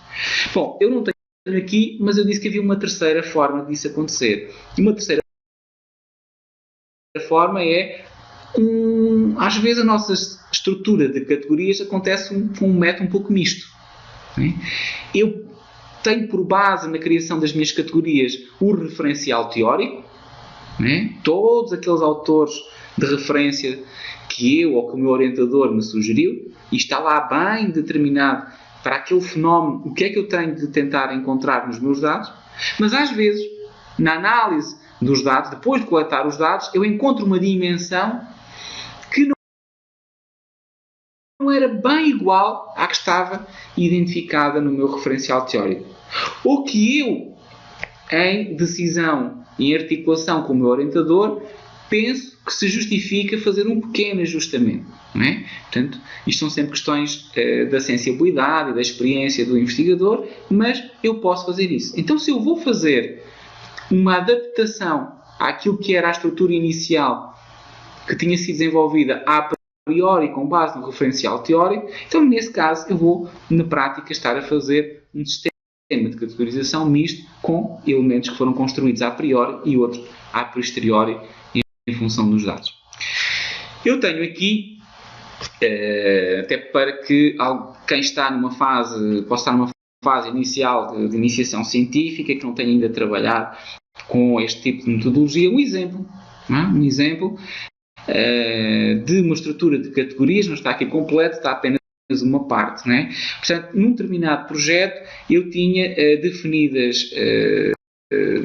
Bom, eu não tenho aqui, mas eu disse que havia uma terceira forma disso acontecer. E uma terceira forma é, às vezes, a nossa estrutura de categorias acontece com um método um pouco misto. Eu tenho por base na criação das minhas categorias o referencial teórico, todos aqueles autores de referência que eu ou que o meu orientador me sugeriu, e está lá bem determinado para aquele fenómeno o que é que eu tenho de tentar encontrar nos meus dados, mas às vezes, na análise dos dados, depois de coletar os dados, eu encontro uma dimensão que não era bem igual à que estava identificada no meu referencial teórico. Ou que eu, em decisão, em articulação com o meu orientador, penso que se justifica fazer um pequeno ajustamento. Não é? Portanto, isto são sempre questões da sensibilidade e da experiência do investigador, mas eu posso fazer isso. Então, se eu vou fazer uma adaptação àquilo que era a estrutura inicial que tinha sido desenvolvida a priori com base no referencial teórico, então nesse caso eu vou na prática estar a fazer um sistema de categorização misto com elementos que foram construídos a priori e outros a posteriori em função dos dados. Eu tenho aqui, até para que quem está numa fase, possa estar numa fase inicial de iniciação científica, que não tem ainda trabalhado com este tipo de metodologia, um exemplo. Não é? Um exemplo de uma estrutura de categorias, não está aqui completo, está apenas uma parte. Não é? Portanto, num determinado projeto, eu tinha definidas,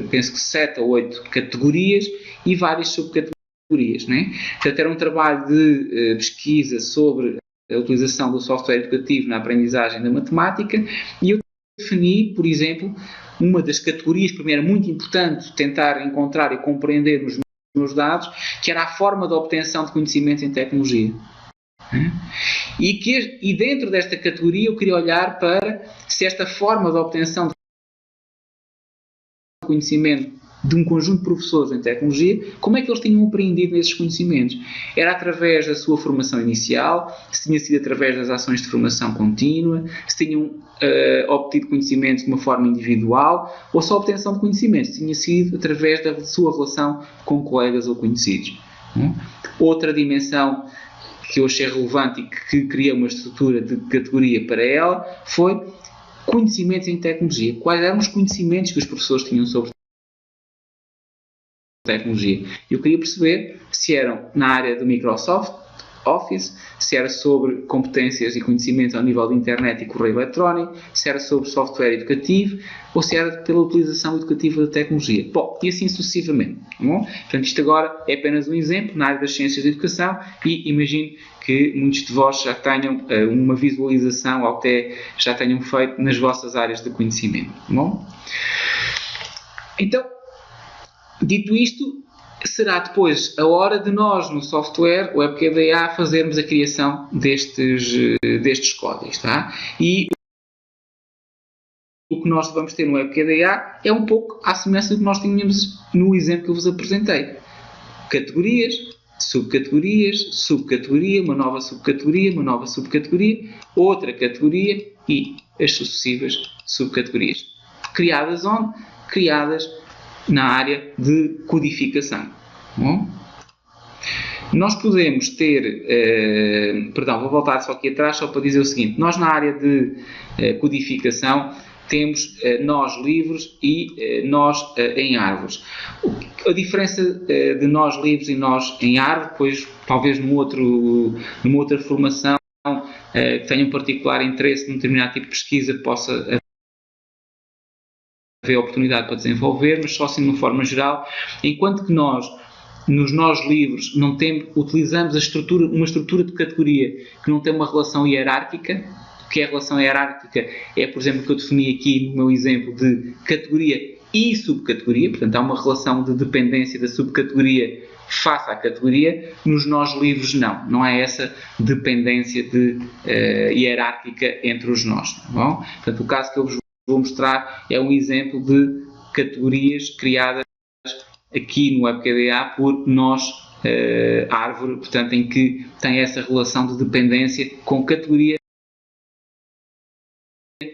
penso que 7 ou 8 categorias e várias subcategorias. Não é? Portanto, era um trabalho de pesquisa sobre a utilização do software educativo na aprendizagem da matemática e eu defini, por exemplo, uma das categorias, para mim era muito importante tentar encontrar e compreender nos meus dados, que era a forma de obtenção de conhecimentos em tecnologia. E dentro desta categoria eu queria olhar para se esta forma de obtenção de conhecimento de um conjunto de professores em tecnologia, como é que eles tinham aprendido esses conhecimentos? Era através da sua formação inicial, se tinha sido através das ações de formação contínua, se tinham obtido conhecimentos de uma forma individual, ou só a obtenção de conhecimentos tinha sido através da sua relação com colegas ou conhecidos. Outra dimensão que eu achei relevante e que criei uma estrutura de categoria para ela foi conhecimentos em tecnologia. Quais eram os conhecimentos que os professores tinham sobre tecnologia? Eu queria perceber se eram na área do Microsoft Office, se era sobre competências e conhecimentos ao nível de internet e correio eletrónico, se era sobre software educativo ou se era pela utilização educativa da tecnologia. Bom, e assim sucessivamente. Bom? Portanto, isto agora é apenas um exemplo na área das ciências da educação e imagino que muitos de vós já tenham uma visualização ou até já tenham feito nas vossas áreas de conhecimento. Bom? Então, dito isto, será depois a hora de nós, no software WebQDA, fazermos a criação destes códigos. Tá? E o que nós vamos ter no WebQDA é um pouco à semelhança do que nós tínhamos no exemplo que eu vos apresentei. Categorias, subcategoria, uma nova subcategoria, outra categoria e as sucessivas subcategorias. Criadas onde? Criadas na área de codificação. Bom? Nós podemos ter, vou voltar só aqui atrás só para dizer o seguinte, nós na área de codificação temos nós livres e nós em árvores. A diferença de nós livres e nós em árvore, depois talvez numa outra formação que tenha um particular interesse num determinado tipo de pesquisa possa haver oportunidade para desenvolver, mas só assim de uma forma geral, enquanto que nós, nos nós livres, não utilizamos uma estrutura de categoria que não tem uma relação hierárquica. O que é a relação hierárquica? É, por exemplo, o que eu defini aqui no meu exemplo de categoria e subcategoria, portanto há uma relação de dependência da subcategoria face à categoria. Nos nós livres não há essa dependência hierárquica entre os nós. Tá bom? Portanto, o caso que eu vos vou mostrar é um exemplo de categorias criadas aqui no WebQDA por nós árvore, portanto em que tem essa relação de dependência com categoria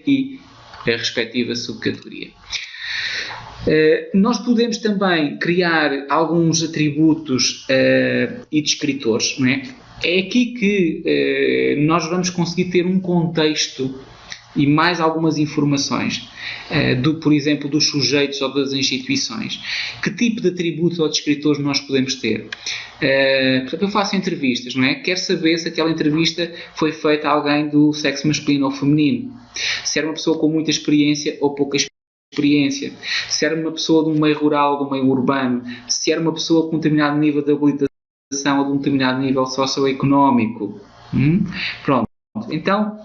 e a respectiva subcategoria. Nós podemos também criar alguns atributos e descritores, não é? É aqui que nós vamos conseguir ter um contexto e mais algumas informações, por exemplo, dos sujeitos ou das instituições. Que tipo de atributos ou descritores nós podemos ter? Por exemplo, eu faço entrevistas, não é? Quero saber se aquela entrevista foi feita a alguém do sexo masculino ou feminino. Se era uma pessoa com muita experiência ou pouca experiência. experiência, se era uma pessoa de um meio rural ou de um meio urbano, se era uma pessoa com um determinado nível de habilitação ou de um determinado nível socioeconómico. Pronto. Então,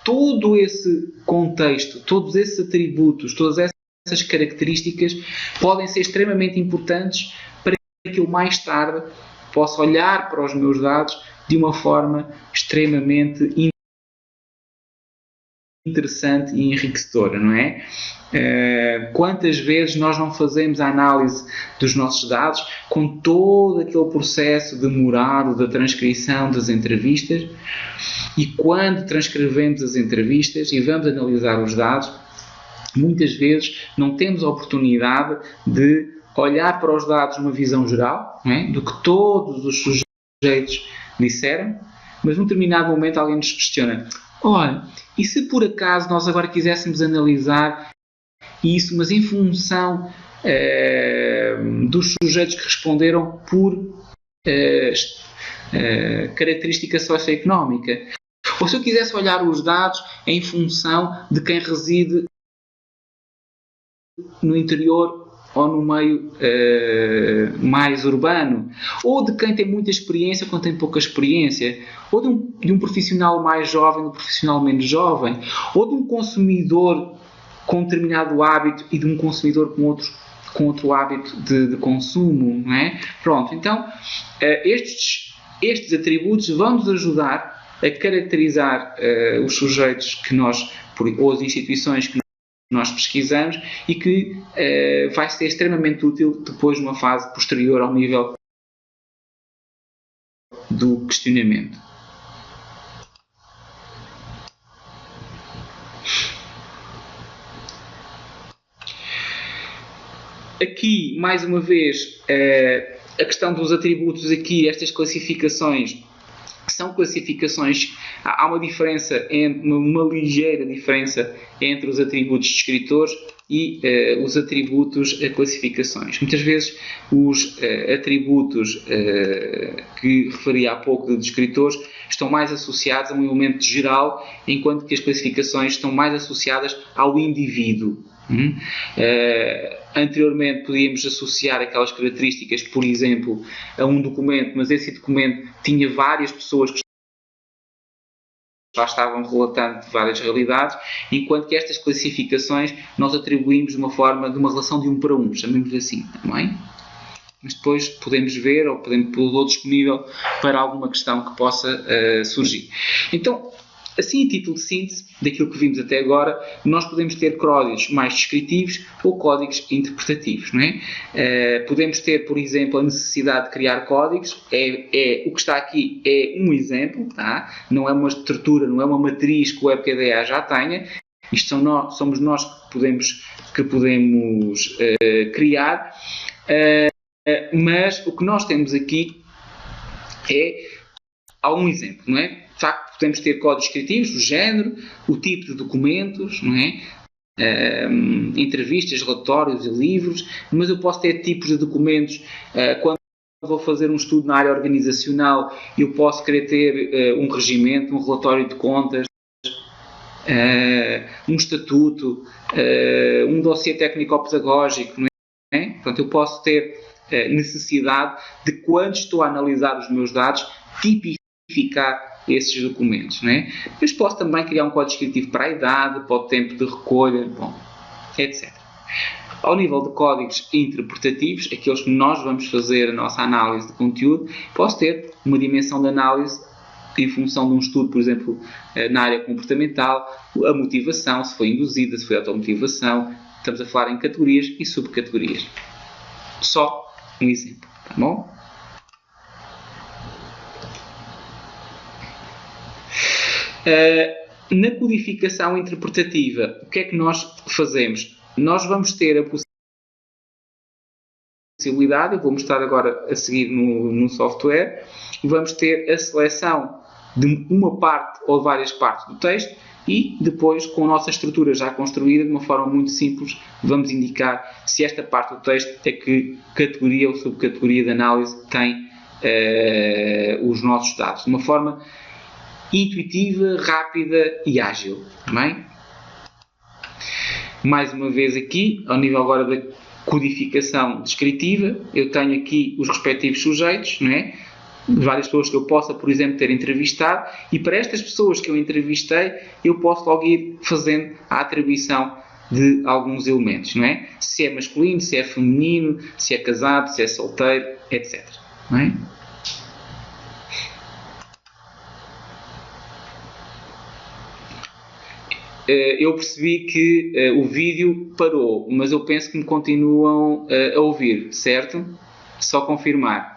todo esse contexto, todos esses atributos, todas essas características podem ser extremamente importantes para que eu mais tarde possa olhar para os meus dados de uma forma extremamente interessante e enriquecedora, não é? Quantas vezes nós não fazemos a análise dos nossos dados com todo aquele processo demorado da transcrição das entrevistas, e quando transcrevemos as entrevistas e vamos analisar os dados, muitas vezes não temos a oportunidade de olhar para os dados numa visão geral, não é? Do que todos os sujeitos disseram, mas num determinado momento alguém nos questiona: olha, e se por acaso nós agora quiséssemos analisar isso, mas em função dos sujeitos que responderam por característica socioeconómica? Ou se eu quisesse olhar os dados em função de quem reside no interior ou no meio mais urbano, ou de quem tem muita experiência ou quem tem pouca experiência, ou de um profissional mais jovem, de um profissional menos jovem, ou de um consumidor com determinado hábito e de um consumidor com outro hábito de consumo, não é? Pronto, então estes atributos vão nos ajudar a caracterizar os sujeitos que nós, ou as instituições que nós pesquisamos, e que vai ser extremamente útil depois numa fase posterior ao nível do questionamento. Aqui, mais uma vez, a questão dos atributos aqui, estas classificações, são classificações, há uma diferença, uma ligeira diferença entre os atributos de escritores e os atributos a classificações. Muitas vezes os atributos que referi há pouco de escritores estão mais associados a um elemento geral, enquanto que as classificações estão mais associadas ao indivíduo. Anteriormente podíamos associar aquelas características, por exemplo, a um documento, mas esse documento tinha várias pessoas que lá estavam relatando várias realidades, enquanto que estas classificações nós atribuímos de uma relação de 1 para 1, chamemos assim, também. Mas depois podemos ver, ou podemos pô-lo disponível para alguma questão que possa surgir. Então, assim, em título de síntese daquilo que vimos até agora, nós podemos ter códigos mais descritivos ou códigos interpretativos, não é? Podemos ter, por exemplo, a necessidade de criar códigos. O que está aqui é um exemplo, tá? Não é uma estrutura, não é uma matriz que o WebKDA já tenha. Isto somos nós que podemos criar, mas o que nós temos aqui há um exemplo, não é? De facto, podemos ter códigos descritivos, o género, o tipo de documentos, não é? Entrevistas, relatórios e livros, mas eu posso ter tipos de documentos. Quando vou fazer um estudo na área organizacional, eu posso querer ter um regimento, um relatório de contas, um estatuto, um dossiê técnico-pedagógico, não é? Portanto, eu posso ter necessidade de, quando estou a analisar os meus dados, tipificar esses documentos, não é? Mas posso também criar um código descritivo para a idade, para o tempo de recolha, etc. Ao nível de códigos interpretativos, aqueles que nós vamos fazer a nossa análise de conteúdo, posso ter uma dimensão de análise em função de um estudo, por exemplo, na área comportamental, a motivação, se foi induzida, se foi automotivação. Estamos a falar em categorias e subcategorias. Só um exemplo, tá bom? Na codificação interpretativa, o que é que nós fazemos? Nós vamos ter a possibilidade, eu vou mostrar agora a seguir no software, vamos ter a seleção de uma parte ou várias partes do texto e depois, com a nossa estrutura já construída, de uma forma muito simples, vamos indicar se esta parte do texto é que categoria ou subcategoria de análise tem os nossos dados. De uma forma intuitiva, rápida e ágil. Também. mais uma vez aqui, ao nível agora da codificação descritiva, eu tenho aqui os respectivos sujeitos, não é? Várias pessoas que eu possa, por exemplo, ter entrevistado, e para estas pessoas que eu entrevistei, eu posso logo ir fazendo a atribuição de alguns elementos, não é? Se é masculino, se é feminino, se é casado, se é solteiro, etc. Não é? Eu percebi que o vídeo parou, mas eu penso que me continuam a ouvir, certo? Só confirmar.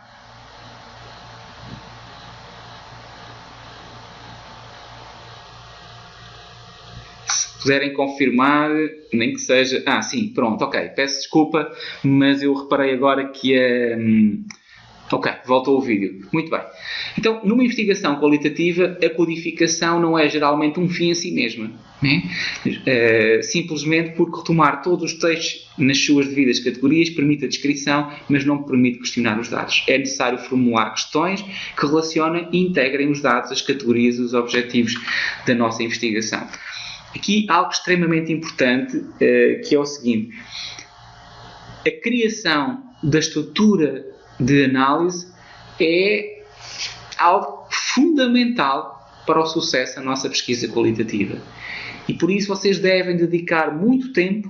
Se puderem confirmar, nem que seja... Ah, sim, pronto, ok. Peço desculpa, mas eu reparei agora que Ok, voltou o vídeo. Muito bem. Então, numa investigação qualitativa, a codificação não é geralmente um fim em si mesma. Né? Simplesmente porque retomar todos os textos nas suas devidas categorias permite a descrição, mas não permite questionar os dados. É necessário formular questões que relacionem e integrem os dados, as categorias e os objetivos da nossa investigação. Aqui, algo extremamente importante, que é o seguinte. A criação da estrutura de análise é algo fundamental para o sucesso da nossa pesquisa qualitativa. E por isso vocês devem dedicar muito tempo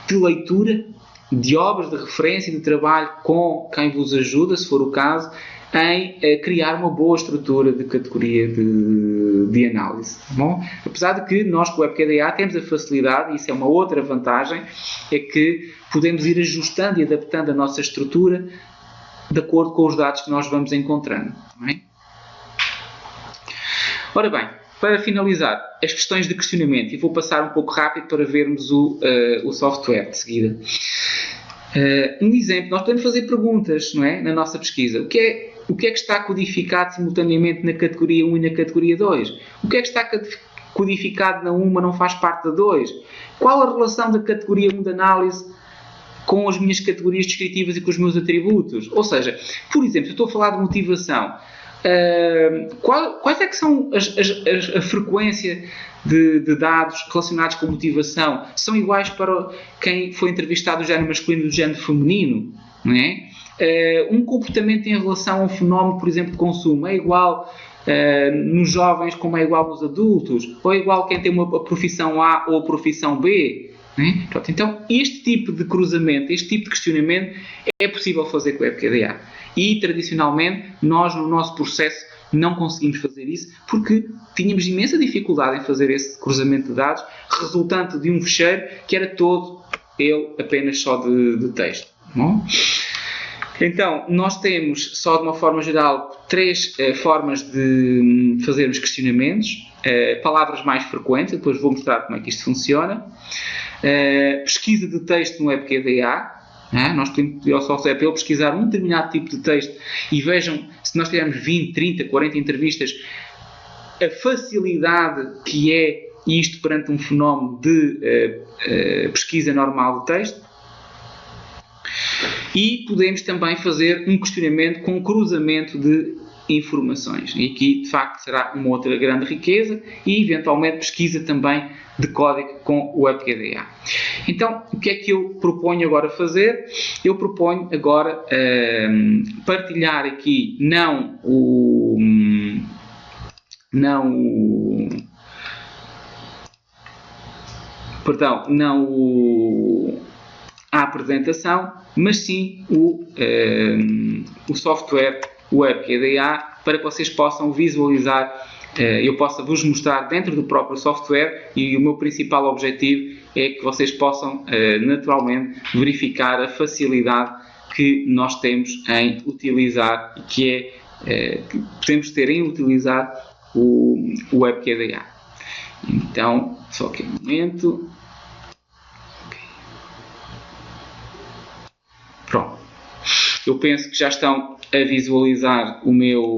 de leitura, de obras de referência e de trabalho com quem vos ajuda, se for o caso, em criar uma boa estrutura de categoria de análise. Bom? Apesar de que nós com o WebQDA temos a facilidade, e isso é uma outra vantagem, é que podemos ir ajustando e adaptando a nossa estrutura de acordo com os dados que nós vamos encontrando. Não é? Ora bem, para finalizar, as questões de questionamento, e vou passar um pouco rápido para vermos o software de seguida. Um exemplo, nós podemos fazer perguntas, não é? Na nossa pesquisa. O que é que está codificado simultaneamente na categoria 1 e na categoria 2? O que é que está codificado na 1 mas não faz parte da 2? Qual a relação da categoria 1 de análise com as minhas categorias descritivas e com os meus atributos? Ou seja, por exemplo, se eu estou a falar de motivação, quais é que são a frequência de dados relacionados com motivação? São iguais para quem foi entrevistado do género masculino e do género feminino? Não é? Um comportamento em relação a um fenómeno, por exemplo, de consumo, é igual nos jovens como é igual nos adultos? Ou é igual quem tem uma profissão A ou a profissão B? Pronto, então, este tipo de cruzamento, este tipo de questionamento é possível fazer com o WebQDA. E, tradicionalmente, nós, no nosso processo, não conseguimos fazer isso porque tínhamos imensa dificuldade em fazer esse cruzamento de dados, resultante de um fecheiro que era todo ele apenas só de texto. Bom? Então, nós temos, só de uma forma geral, 3 formas de fazermos questionamentos. Palavras mais frequentes, depois vou mostrar como é que isto funciona. Pesquisa de texto no WebQDA. Nós podemos pedir ao software para ele pesquisar um determinado tipo de texto e vejam, se nós tivermos 20, 30, 40 entrevistas, a facilidade que é isto perante um fenómeno de pesquisa normal de texto. E podemos também fazer um questionamento com cruzamento de informações. E aqui, de facto, será uma outra grande riqueza e, eventualmente, pesquisa também de código com o WebQDA. Então, o que é que eu proponho agora fazer? Eu proponho agora partilhar aqui a apresentação, mas sim o software WebQDA, para que vocês possam visualizar, eu possa vos mostrar dentro do próprio software, e o meu principal objetivo é que vocês possam naturalmente verificar a facilidade que nós temos em utilizar, que podemos ter em utilizar o WebQDA. Então, só aqui um momento. Pronto. Eu penso que já estão a visualizar o meu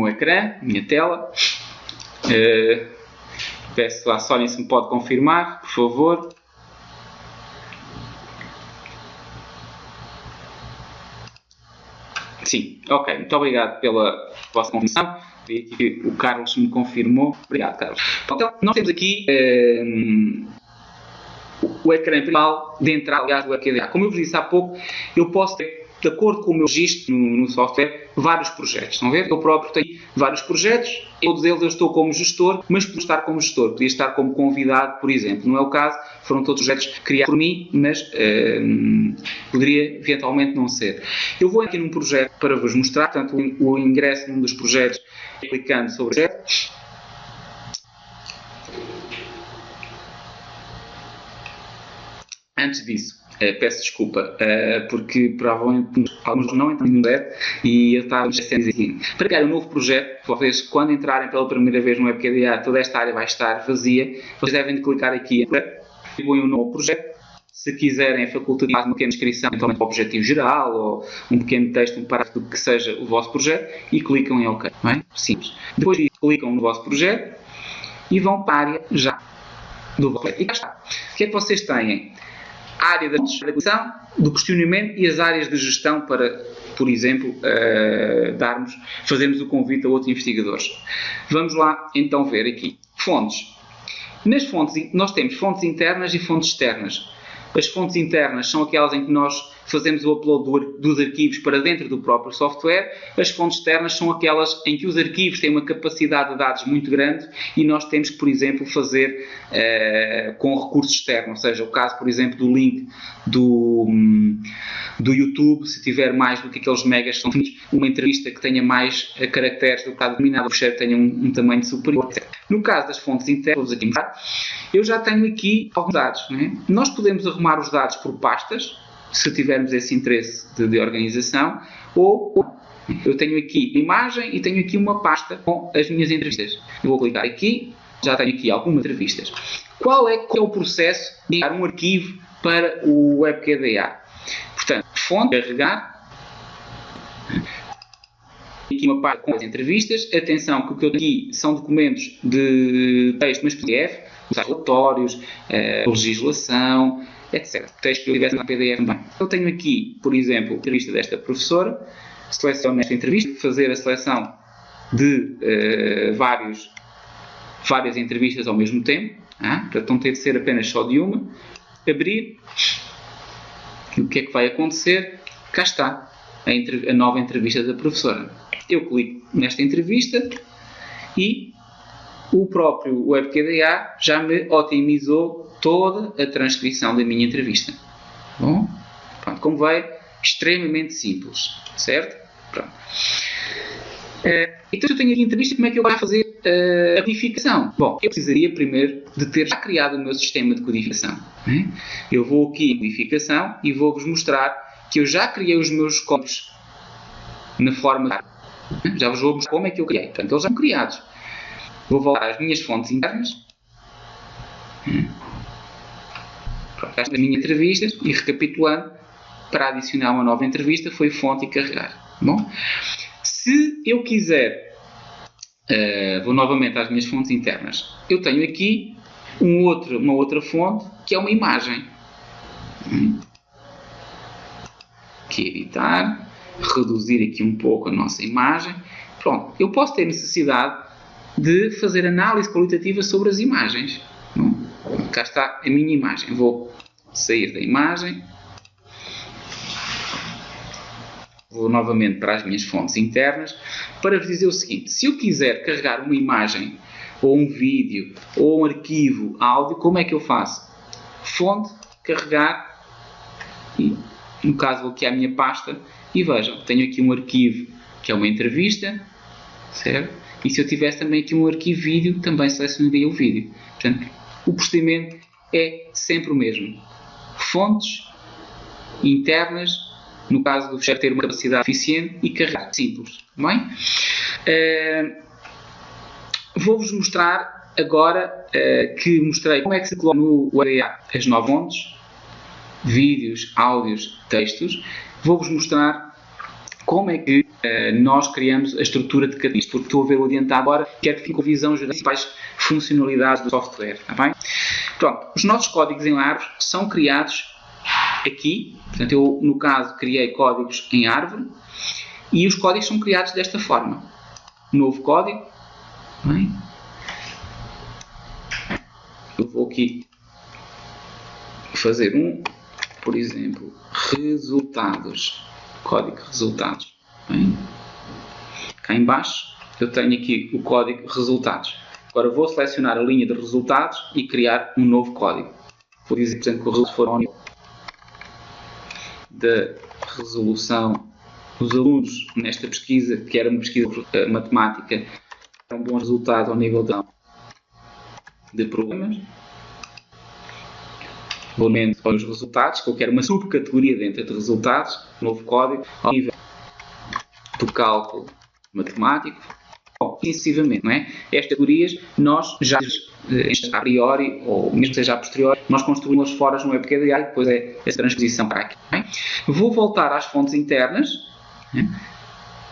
ecrã, a minha tela. Peço à Sónia se me pode confirmar, por favor. Sim, ok. Muito obrigado pela vossa confirmação. vi que o Carlos me confirmou. Obrigado, Carlos. Então, nós temos aqui o ecrã principal de entrada, aliás, do WebKDA. Como eu vos disse há pouco, eu posso ter, de acordo com o meu registro no software, vários projetos. Estão a ver? Eu próprio tenho vários projetos, todos eles eu estou como gestor, mas por estar como gestor, podia estar como convidado, por exemplo. Não é o caso, foram todos projetos criados por mim, mas poderia eventualmente não ser. Eu vou aqui num projeto para vos mostrar, portanto, o ingresso num dos projetos, clicando sobre o projeto. Antes disso, peço desculpa, porque provavelmente alguns não entram no web e eu estava a dizer assim, para criar um novo projeto, vocês quando entrarem pela primeira vez no WebKDA, toda esta área vai estar vazia, vocês devem de clicar aqui em atribuem um novo projeto. Se quiserem, é facultativo, fazem uma pequena descrição, eventualmente para o objetivo geral, ou um pequeno texto, um parágrafo do que seja o vosso projeto, e clicam em OK. Não é? Simples. Depois disso, clicam no vosso projeto e vão para a área já do vosso projeto. E cá está. O que é que vocês têm? A área da descrição, do questionamento e as áreas de gestão para, por exemplo, fazermos o convite a outros investigadores. Vamos lá então ver aqui. Fontes. Nas fontes, nós temos fontes internas e fontes externas. As fontes internas são aquelas em que nós fazemos o upload dos arquivos para dentro do próprio software. As fontes externas são aquelas em que os arquivos têm uma capacidade de dados muito grande e nós temos que, por exemplo, fazer com recursos externos. Ou seja, o caso, por exemplo, do link do YouTube, se tiver mais do que aqueles megas, uma entrevista que tenha mais caracteres do que a determinado fecheiro tenha um tamanho superior. No caso das fontes internas, aqui, eu já tenho aqui alguns dados. Não é? Nós podemos arrumar os dados por pastas, se tivermos esse interesse de organização, ou eu tenho aqui a imagem e tenho aqui uma pasta com as minhas entrevistas. Eu vou clicar aqui, já tenho aqui algumas entrevistas. Qual é o processo de enviar um arquivo para o WebKDA? Portanto, fonte, carregar, aqui uma parte com as entrevistas. Atenção que o que eu tenho aqui são documentos de texto, mas PDF, relatórios, legislação, etc. Texto que eu tivesse na PDF também. Eu tenho aqui, por exemplo, a entrevista desta professora. Seleciono esta entrevista, fazer a seleção de várias entrevistas ao mesmo tempo. Portanto, não tem de ser apenas só de uma. Abrir. E o que é que vai acontecer? Cá está a nova entrevista da professora. Eu clico nesta entrevista e o próprio WebKDA já me otimizou toda a transcrição da minha entrevista. Bom, pronto, como veio, extremamente simples, certo? Pronto. Então, se eu tenho aqui a entrevista, como é que eu vou fazer a codificação? Bom, eu precisaria primeiro de ter já criado o meu sistema de codificação. Né? Eu vou aqui em codificação e vou-vos mostrar que eu já criei os meus códigos na forma de... Já vos vou mostrar como é que eu criei. Portanto, eles já são criados. Vou voltar às minhas fontes internas. Pronto, esta é a minha entrevista e recapitulando, para adicionar uma nova entrevista foi fonte e carregar. Bom, se eu quiser, vou novamente às minhas fontes internas, eu tenho aqui uma outra fonte que é uma imagem. Aqui editar, reduzir aqui um pouco a nossa imagem. Pronto, eu posso ter necessidade de fazer análise qualitativa sobre as imagens. Bom, cá está a minha imagem. Vou sair da imagem. Vou novamente para as minhas fontes internas para vos dizer o seguinte: se eu quiser carregar uma imagem, ou um vídeo, ou um arquivo áudio, como é que eu faço? Fonte, carregar, e no caso vou aqui à minha pasta, e vejam, tenho aqui um arquivo que é uma entrevista, certo? E se eu tivesse também aqui um arquivo vídeo, também selecionaria o vídeo. Portanto, o procedimento é sempre o mesmo. Fontes internas, no caso do fecheiro ter uma capacidade eficiente, e carregar. Simples. Bem? Vou-vos mostrar agora que mostrei como é que se coloca no WebKDA as 9 fontes, vídeos, áudios, textos. Vou-vos mostrar como é que nós criamos a estrutura de cada isto, porque estou a ver o adiantado agora, quero que fique com a visão geral das principais funcionalidades do software. Está bem? Pronto, os nossos códigos em árvore são criados aqui. Portanto, eu, no caso, criei códigos em árvore e os códigos são criados desta forma. novo código. Bem, eu vou aqui fazer por exemplo, resultados. Código resultados. Bem, cá em baixo eu tenho aqui o código resultados. Agora vou selecionar a linha de resultados e criar um novo código. Vou dizer, por exemplo, que o resultado for ao nível da resolução. Os alunos nesta pesquisa, que era uma pesquisa matemática, tiveram bons resultados ao nível de problemas. Obviamente, para os resultados, que eu quero uma subcategoria dentro de resultados, novo código, ao nível do cálculo matemático, sucessivamente, não é? Estas categorias, nós já, a priori, ou mesmo que seja a posteriori, nós construímos fora no WebKDA e depois é essa transposição para aqui. Não é? Vou voltar às fontes internas,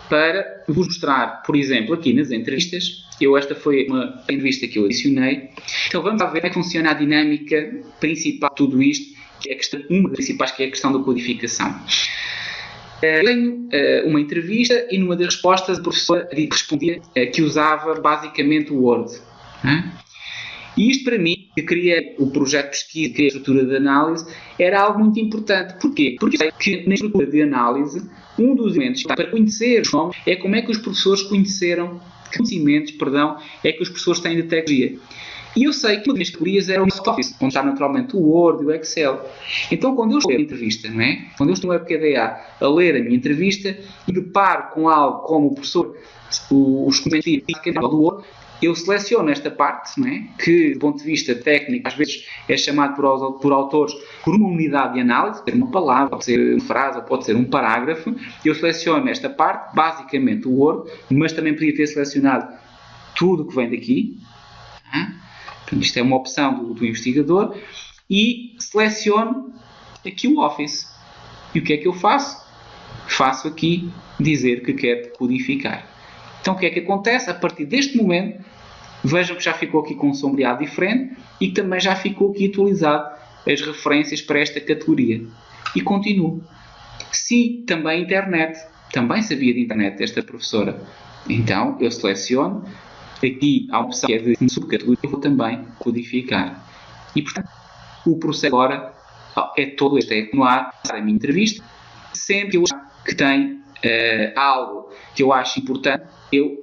para vos mostrar, por exemplo, aqui nas entrevistas. Esta foi uma entrevista que eu adicionei. Então vamos lá ver como é que funciona a dinâmica principal de tudo isto, que é uma das principais, que é a questão da codificação. Tenho uma entrevista e numa das respostas a professora respondia que usava basicamente o Word. E isto para mim, que criei o projeto de pesquisa, criei a estrutura de análise, era algo muito importante. Porquê? Porque sei que na estrutura de análise, um dos elementos para conhecer os nomes é como é que os professores conheceram, que conhecimentos, é que os professores têm de tecnologia. E eu sei que uma das minhas categorias era o Office, onde está naturalmente o Word e o Excel. Então, quando eu estou a ler a entrevista, não é? Quando eu estou no WebKDA a ler a minha entrevista e deparo com algo como o professor, os comentários do Word, eu seleciono esta parte, não é? Que, do ponto de vista técnico, às vezes é chamado por autores por uma unidade de análise, pode ser uma palavra, pode ser uma frase, pode ser um parágrafo. Eu seleciono esta parte, basicamente o Word, mas também podia ter selecionado tudo o que vem daqui. Portanto, isto é uma opção do investigador. E seleciono aqui o Office. E o que é que eu faço? Faço aqui dizer que quero codificar. Então, o que é que acontece? A partir deste momento, vejam que já ficou aqui com um sombreado diferente e que também já ficou aqui atualizado as referências para esta categoria. E continuo. Se também a internet, também sabia de internet esta professora, então eu seleciono, aqui há uma opção que é de subcategoria, eu vou também codificar. E, portanto, o processo agora é todo este, é continuar a minha entrevista, sempre que eu acho que tem algo que eu acho importante, eu,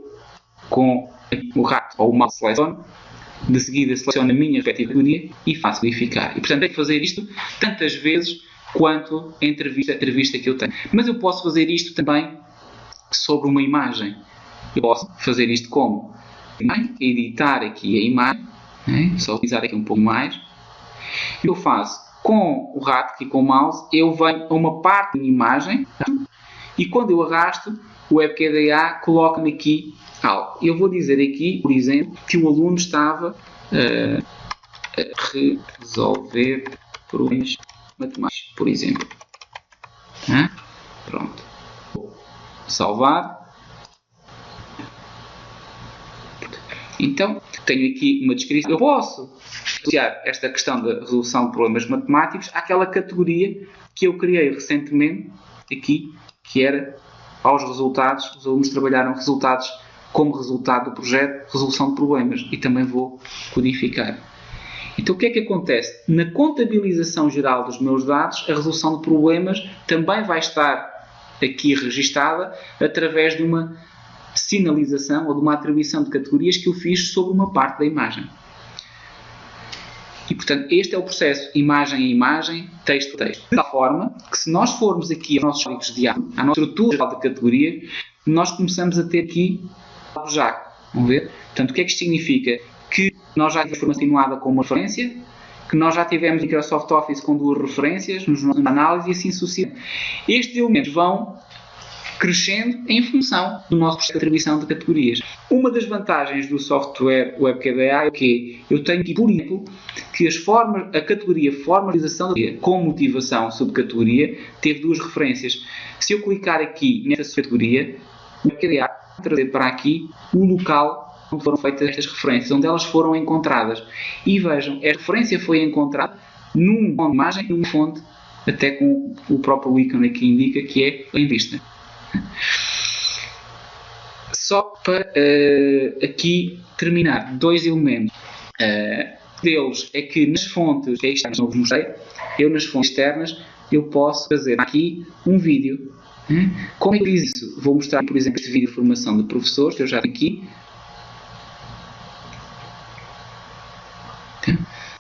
com o rato ou o mouse seleciono, de seguida seleciono a minha respectiva categoria e faço codificar. E, portanto, tenho que fazer isto tantas vezes quanto a entrevista que eu tenho. Mas eu posso fazer isto também sobre uma imagem. Eu posso fazer isto como? Editar aqui a imagem, só utilizar aqui um pouco mais. Eu faço com o rato e com o mouse, eu venho a uma parte da minha imagem e quando eu arrasto, o WebKDA coloca-me aqui algo. Eu vou dizer aqui, por exemplo, que o aluno estava a resolver problemas matemáticos, por exemplo. Pronto. Vou salvar. Então, tenho aqui uma descrição. Eu posso associar esta questão da resolução de problemas matemáticos àquela categoria que eu criei recentemente, aqui, que era aos resultados. Os alunos trabalharam resultados como resultado do projeto, resolução de problemas. E também vou codificar. Então, o que é que acontece? Na contabilização geral dos meus dados, a resolução de problemas também vai estar aqui registada através de uma sinalização ou de uma atribuição de categorias que eu fiz sobre uma parte da imagem. E, portanto, este é o processo imagem a imagem, texto a texto. De tal forma que, se nós formos aqui aos nossos códigos de diálogo, à nossa estrutura geral de categorias, nós começamos a ter aqui já. Vamos ver? Portanto, o que é que isto significa? Que nós já tivemos continuada com uma referência, que nós já tivemos Microsoft Office com 2 referências, nos análise e assim sucessivamente. Estes elementos vão crescendo em função do nosso processo de atribuição de categorias. Uma das vantagens do software WebKDA é que eu tenho aqui, por exemplo, que a categoria formalização com motivação subcategoria teve 2 referências. Se eu clicar aqui nesta subcategoria, o WebKDA vai trazer para aqui o local onde foram feitas estas referências, onde elas foram encontradas. E vejam, esta referência foi encontrada numa imagem e numa fonte, até com o próprio ícone aqui indica que é a entrevista. Só para aqui terminar, 2 elementos. Deles é que nas fontes externas, não vos mostrei, eu nas fontes externas, eu posso fazer aqui um vídeo. Como é que eu fiz isso? Vou mostrar, por exemplo, este vídeo de formação de professores, que eu já tenho aqui.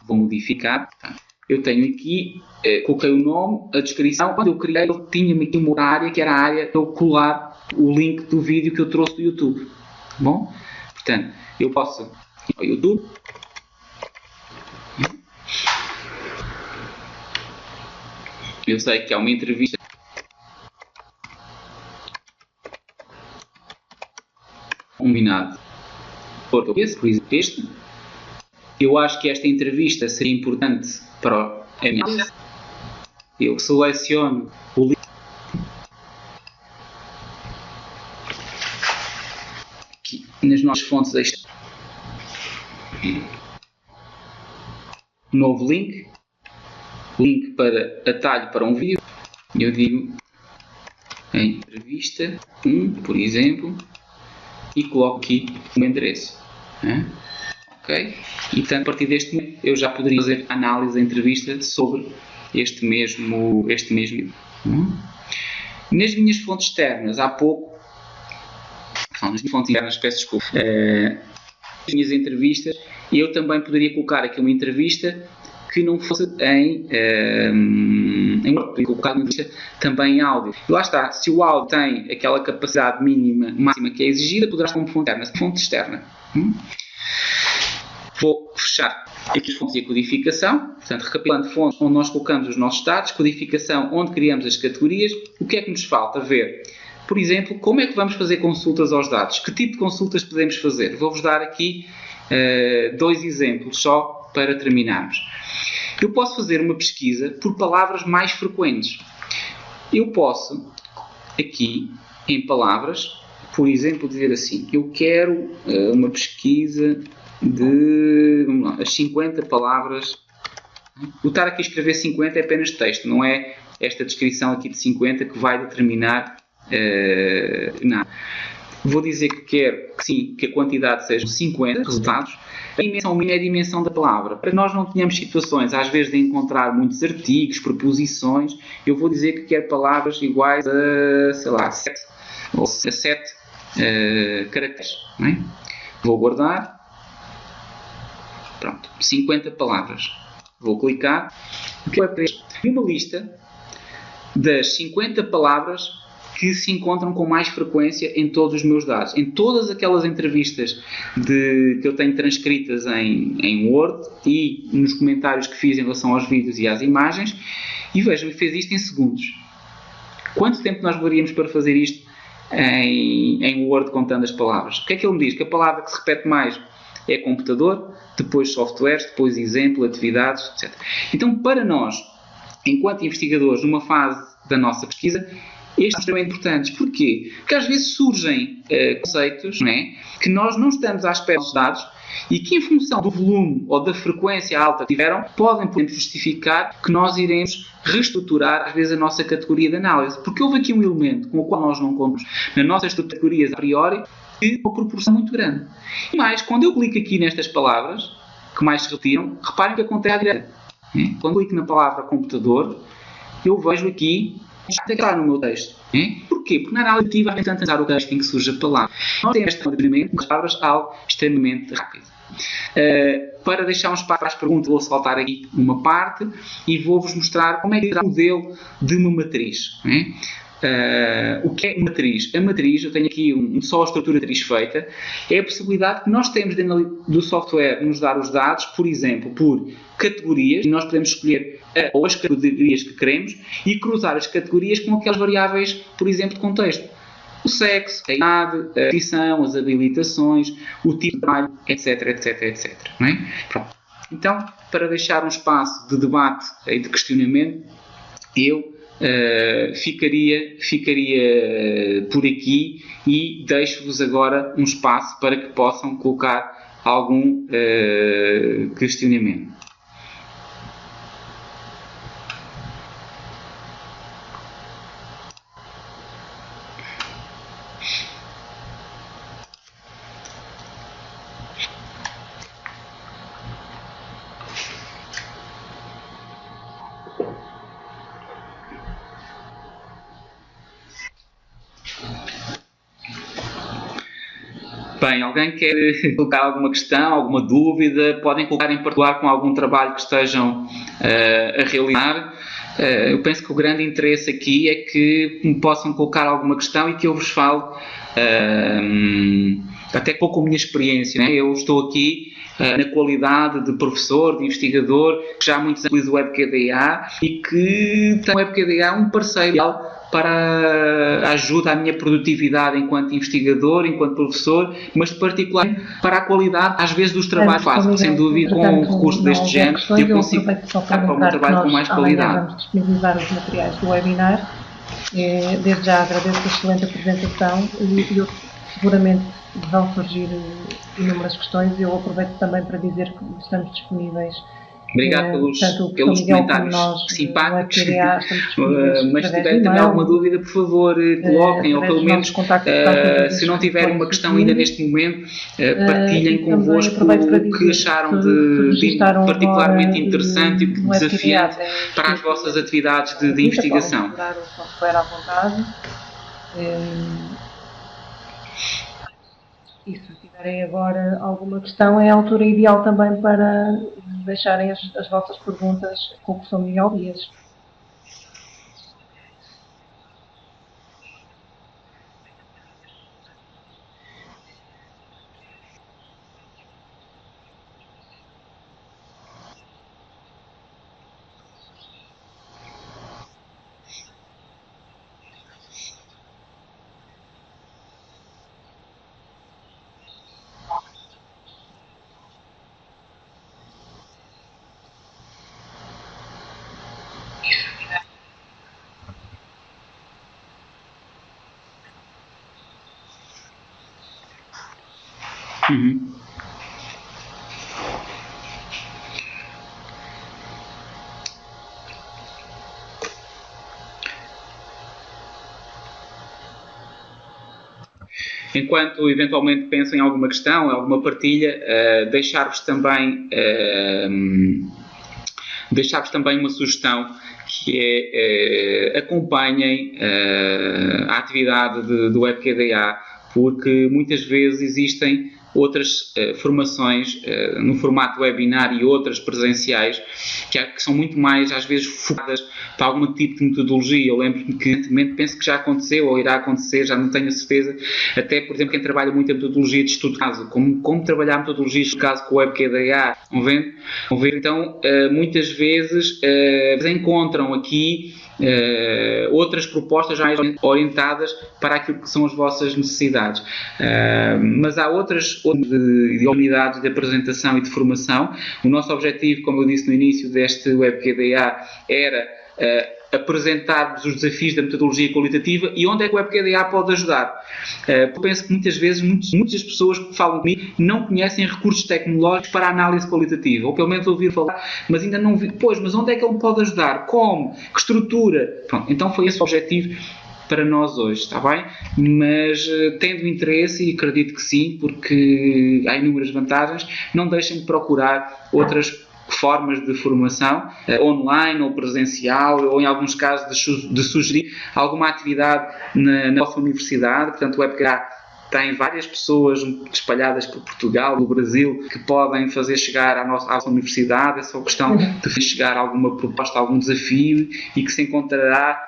Vou modificar. Eu tenho aqui, coloquei o nome, a descrição. Quando eu criei, eu tinha aqui uma área, que era a área para eu colar o link do vídeo que eu trouxe do YouTube. Bom? Portanto, eu posso ir ao YouTube. Eu sei que há uma entrevista combinado por exemplo, este. Eu acho que esta entrevista seria importante para a minha análise. Eu seleciono o link aqui nas nossas fontes externas. Novo link para atalho para um vídeo. Eu digo entrevista 1, por exemplo, e coloco aqui o endereço. Ok? E portanto, a partir deste momento, eu já poderia fazer análise da entrevista sobre este mesmo vídeo. Nas minhas fontes externas, há pouco, nas minhas fontes internas, peço desculpa, nas minhas entrevistas, eu também poderia colocar aqui uma entrevista que não fosse em colocar uma entrevista também em áudio. E lá está, se o áudio tem aquela capacidade máxima que é exigida, poderá ser como fonte interna, fonte externa. Vou fechar aqui as fontes e a codificação. Portanto, recapitulando fontes onde nós colocamos os nossos dados, codificação onde criamos as categorias. O que é que nos falta ver? Por exemplo, como é que vamos fazer consultas aos dados? Que tipo de consultas podemos fazer? Vou-vos dar aqui 2 exemplos só para terminarmos. Eu posso fazer uma pesquisa por palavras mais frequentes. Eu posso, aqui, em palavras, por exemplo, dizer assim, eu quero uma pesquisa de, vamos lá, as 50 palavras. O estar aqui a escrever 50 é apenas texto, não é esta descrição aqui de 50 que vai determinar nada. Vou dizer que quero que a quantidade seja 50 resultados. A dimensão mínima é a dimensão da palavra. Para que nós não tenhamos situações, às vezes, de encontrar muitos artigos, preposições, eu vou dizer que quero palavras iguais a, sei lá, 7 ou a 7 caracteres. Não é? Vou guardar. Pronto, 50 palavras. Vou clicar. O que é para isto? Uma lista das 50 palavras que se encontram com mais frequência em todos os meus dados. Em todas aquelas entrevistas que eu tenho transcritas em Word e nos comentários que fiz em relação aos vídeos e às imagens. E vejam, fez isto em segundos. Quanto tempo nós levaríamos para fazer isto em Word contando as palavras? O que é que ele me diz? Que a palavra que se repete mais é computador, depois softwares, depois exemplo, atividades, etc. Então, para nós, enquanto investigadores, numa fase da nossa pesquisa, estes são extremamente importantes. Porquê? Porque às vezes surgem conceitos, não é, que nós não estamos à espera dos dados e que, em função do volume ou da frequência alta que tiveram, podem justificar que nós iremos reestruturar, às vezes, a nossa categoria de análise. Porque houve aqui um elemento com o qual nós não contamos nas nossas categorias a priori, de uma proporção muito grande. E mais, quando eu clico aqui nestas palavras, que mais se retiram, reparem o que acontece à direita. Quando eu clico na palavra computador, eu vejo aqui está no meu texto. Porquê? Porque na análise ativa, a gente analisar o texto em que surge a palavra. Nós temos este movimento de palavras algo extremamente rápido. Para deixar um espaço para as perguntas, vou saltar aqui uma parte e vou-vos mostrar como é que será o modelo de uma matriz. O que é matriz? A matriz, eu tenho aqui só a estrutura matriz feita, é a possibilidade que nós temos do software nos dar os dados, por exemplo, por categorias, e nós podemos escolher ou as categorias que queremos e cruzar as categorias com aquelas variáveis, por exemplo, de contexto. O sexo, a idade, a profissão, as habilitações, o tipo de trabalho, etc, etc, etc. Não é? Pronto. Então, para deixar um espaço de debate e de questionamento, eu ficaria por aqui e deixo-vos agora um espaço para que possam colocar algum questionamento. Bem, alguém quer colocar alguma questão, alguma dúvida? Podem colocar em particular com algum trabalho que estejam a realizar. Eu penso que o grande interesse aqui é que me possam colocar alguma questão e que eu vos fale até pouco a minha experiência, né? Eu estou aqui na qualidade de professor, de investigador, que já há muitos anos utilizo o WebQDA e que tem o WebQDA um parceiro ideal para a ajuda à minha produtividade enquanto investigador, enquanto professor, mas particularmente para a qualidade, às vezes, dos trabalhos que faço. Sem dúvida, com um recurso deste género, eu consigo dar para o meu trabalho com mais qualidade. Vamos disponibilizar os materiais do webinar. Desde já agradeço a excelente apresentação e seguramente vão surgir inúmeras questões. Eu aproveito também para dizer que estamos disponíveis. Obrigado pelos comentários simpáticos, mas se tiverem também alguma dúvida, por favor, coloquem, ou pelo menos, se não tiverem uma questão ainda neste momento, partilhem convosco o que acharam de particularmente interessante e desafiante para as vossas atividades de investigação. E se tiverem agora alguma questão, é a altura ideal também para deixarem as vossas perguntas com o professor Miguel Dias. Enquanto eventualmente pensam em alguma questão, alguma partilha, deixar-vos também uma sugestão, que é acompanhem a atividade do WebQDA, porque muitas vezes existem outras formações no formato webinar e outras presenciais que são muito mais, às vezes, focadas para algum tipo de metodologia. Eu lembro-me que, penso que já aconteceu ou irá acontecer, já não tenho a certeza, até, por exemplo, quem trabalha muito a metodologia de estudo de caso, como trabalhar a metodologia de estudo de caso com o WebQDA, vão ver? Então, muitas vezes encontram aqui outras propostas mais orientadas para aquilo que são as vossas necessidades. Mas há outras de unidades de apresentação e de formação. O nosso objetivo, como eu disse no início deste WebQDA, era apresentar-vos os desafios da metodologia qualitativa e onde é que o WebQDA pode ajudar. Eu penso que muitas vezes, muitas pessoas que falam comigo não conhecem recursos tecnológicos para a análise qualitativa, ou pelo menos ouviram falar, mas ainda não vi. Pois, mas onde é que ele pode ajudar? Como? Que estrutura? Pronto, então foi esse o objetivo para nós hoje, está bem? Mas tendo interesse, e acredito que sim, porque há inúmeras vantagens, não deixem de procurar outras formas de formação, online ou presencial, ou em alguns casos de sugerir alguma atividade na nossa universidade. Portanto, o WebQDA tem várias pessoas espalhadas por Portugal, no Brasil, que podem fazer chegar à nossa universidade. É só questão de chegar a alguma proposta, algum desafio, e que se encontrará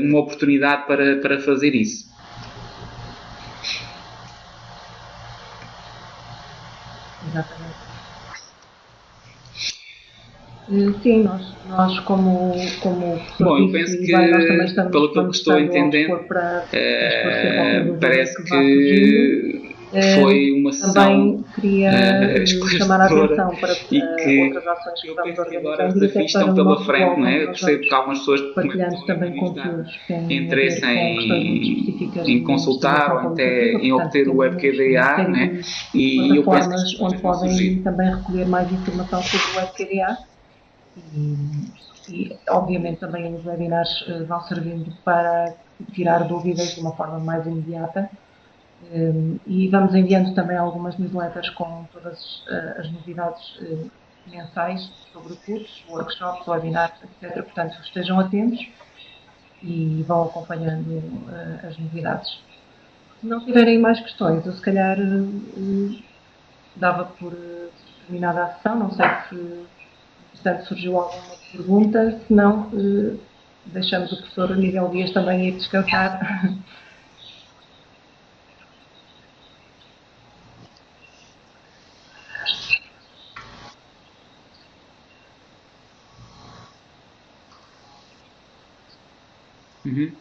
uma oportunidade para fazer isso. Exatamente. Sim, nós como bom, eu penso que, pelo que eu estou a entender, parece que foi uma sessão chamar a atenção para e que outras ações que vamos agora os desafios estão pela frente, não é? Eu percebo que algumas pessoas partilhamos também conteúdos interesse em consultar ou até em obter o WebQDA, né? E eu penso que onde podem também recolher mais informação sobre o WebQDA. E obviamente também os webinars vão servindo para tirar dúvidas de uma forma mais imediata, e vamos enviando também algumas newsletters com todas as novidades mensais sobre cursos, workshops, webinars, etc. Portanto, estejam atentos e vão acompanhando as novidades. Se não tiverem mais questões, eu se calhar dava por terminada a sessão. Não sei se, portanto, surgiu alguma pergunta. Se não, deixamos o professor Miguel Dias também ir descansar. Uhum.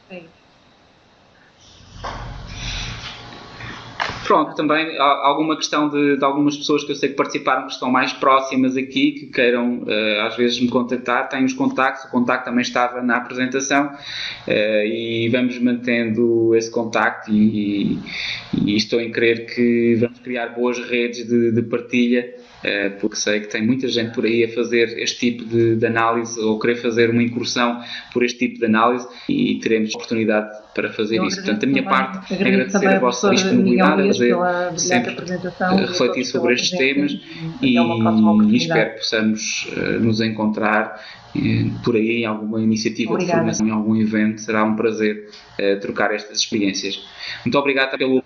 É isso. Pronto, também há alguma questão de algumas pessoas que eu sei que participaram, que estão mais próximas aqui, que queiram às vezes me contactar, têm os contactos, o contacto também estava na apresentação, e vamos mantendo esse contacto e estou em crer que vamos criar boas redes de partilha, porque sei que tem muita gente por aí a fazer este tipo de análise ou querer fazer uma incursão por este tipo de análise e teremos oportunidade para fazer isso. Portanto, da minha parte, agradecer a vossa disponibilidade, a fazer sempre refletir sobre estes temas e espero que possamos nos encontrar por aí em alguma iniciativa de formação, em algum evento. Será um prazer trocar estas experiências. Muito obrigado pelo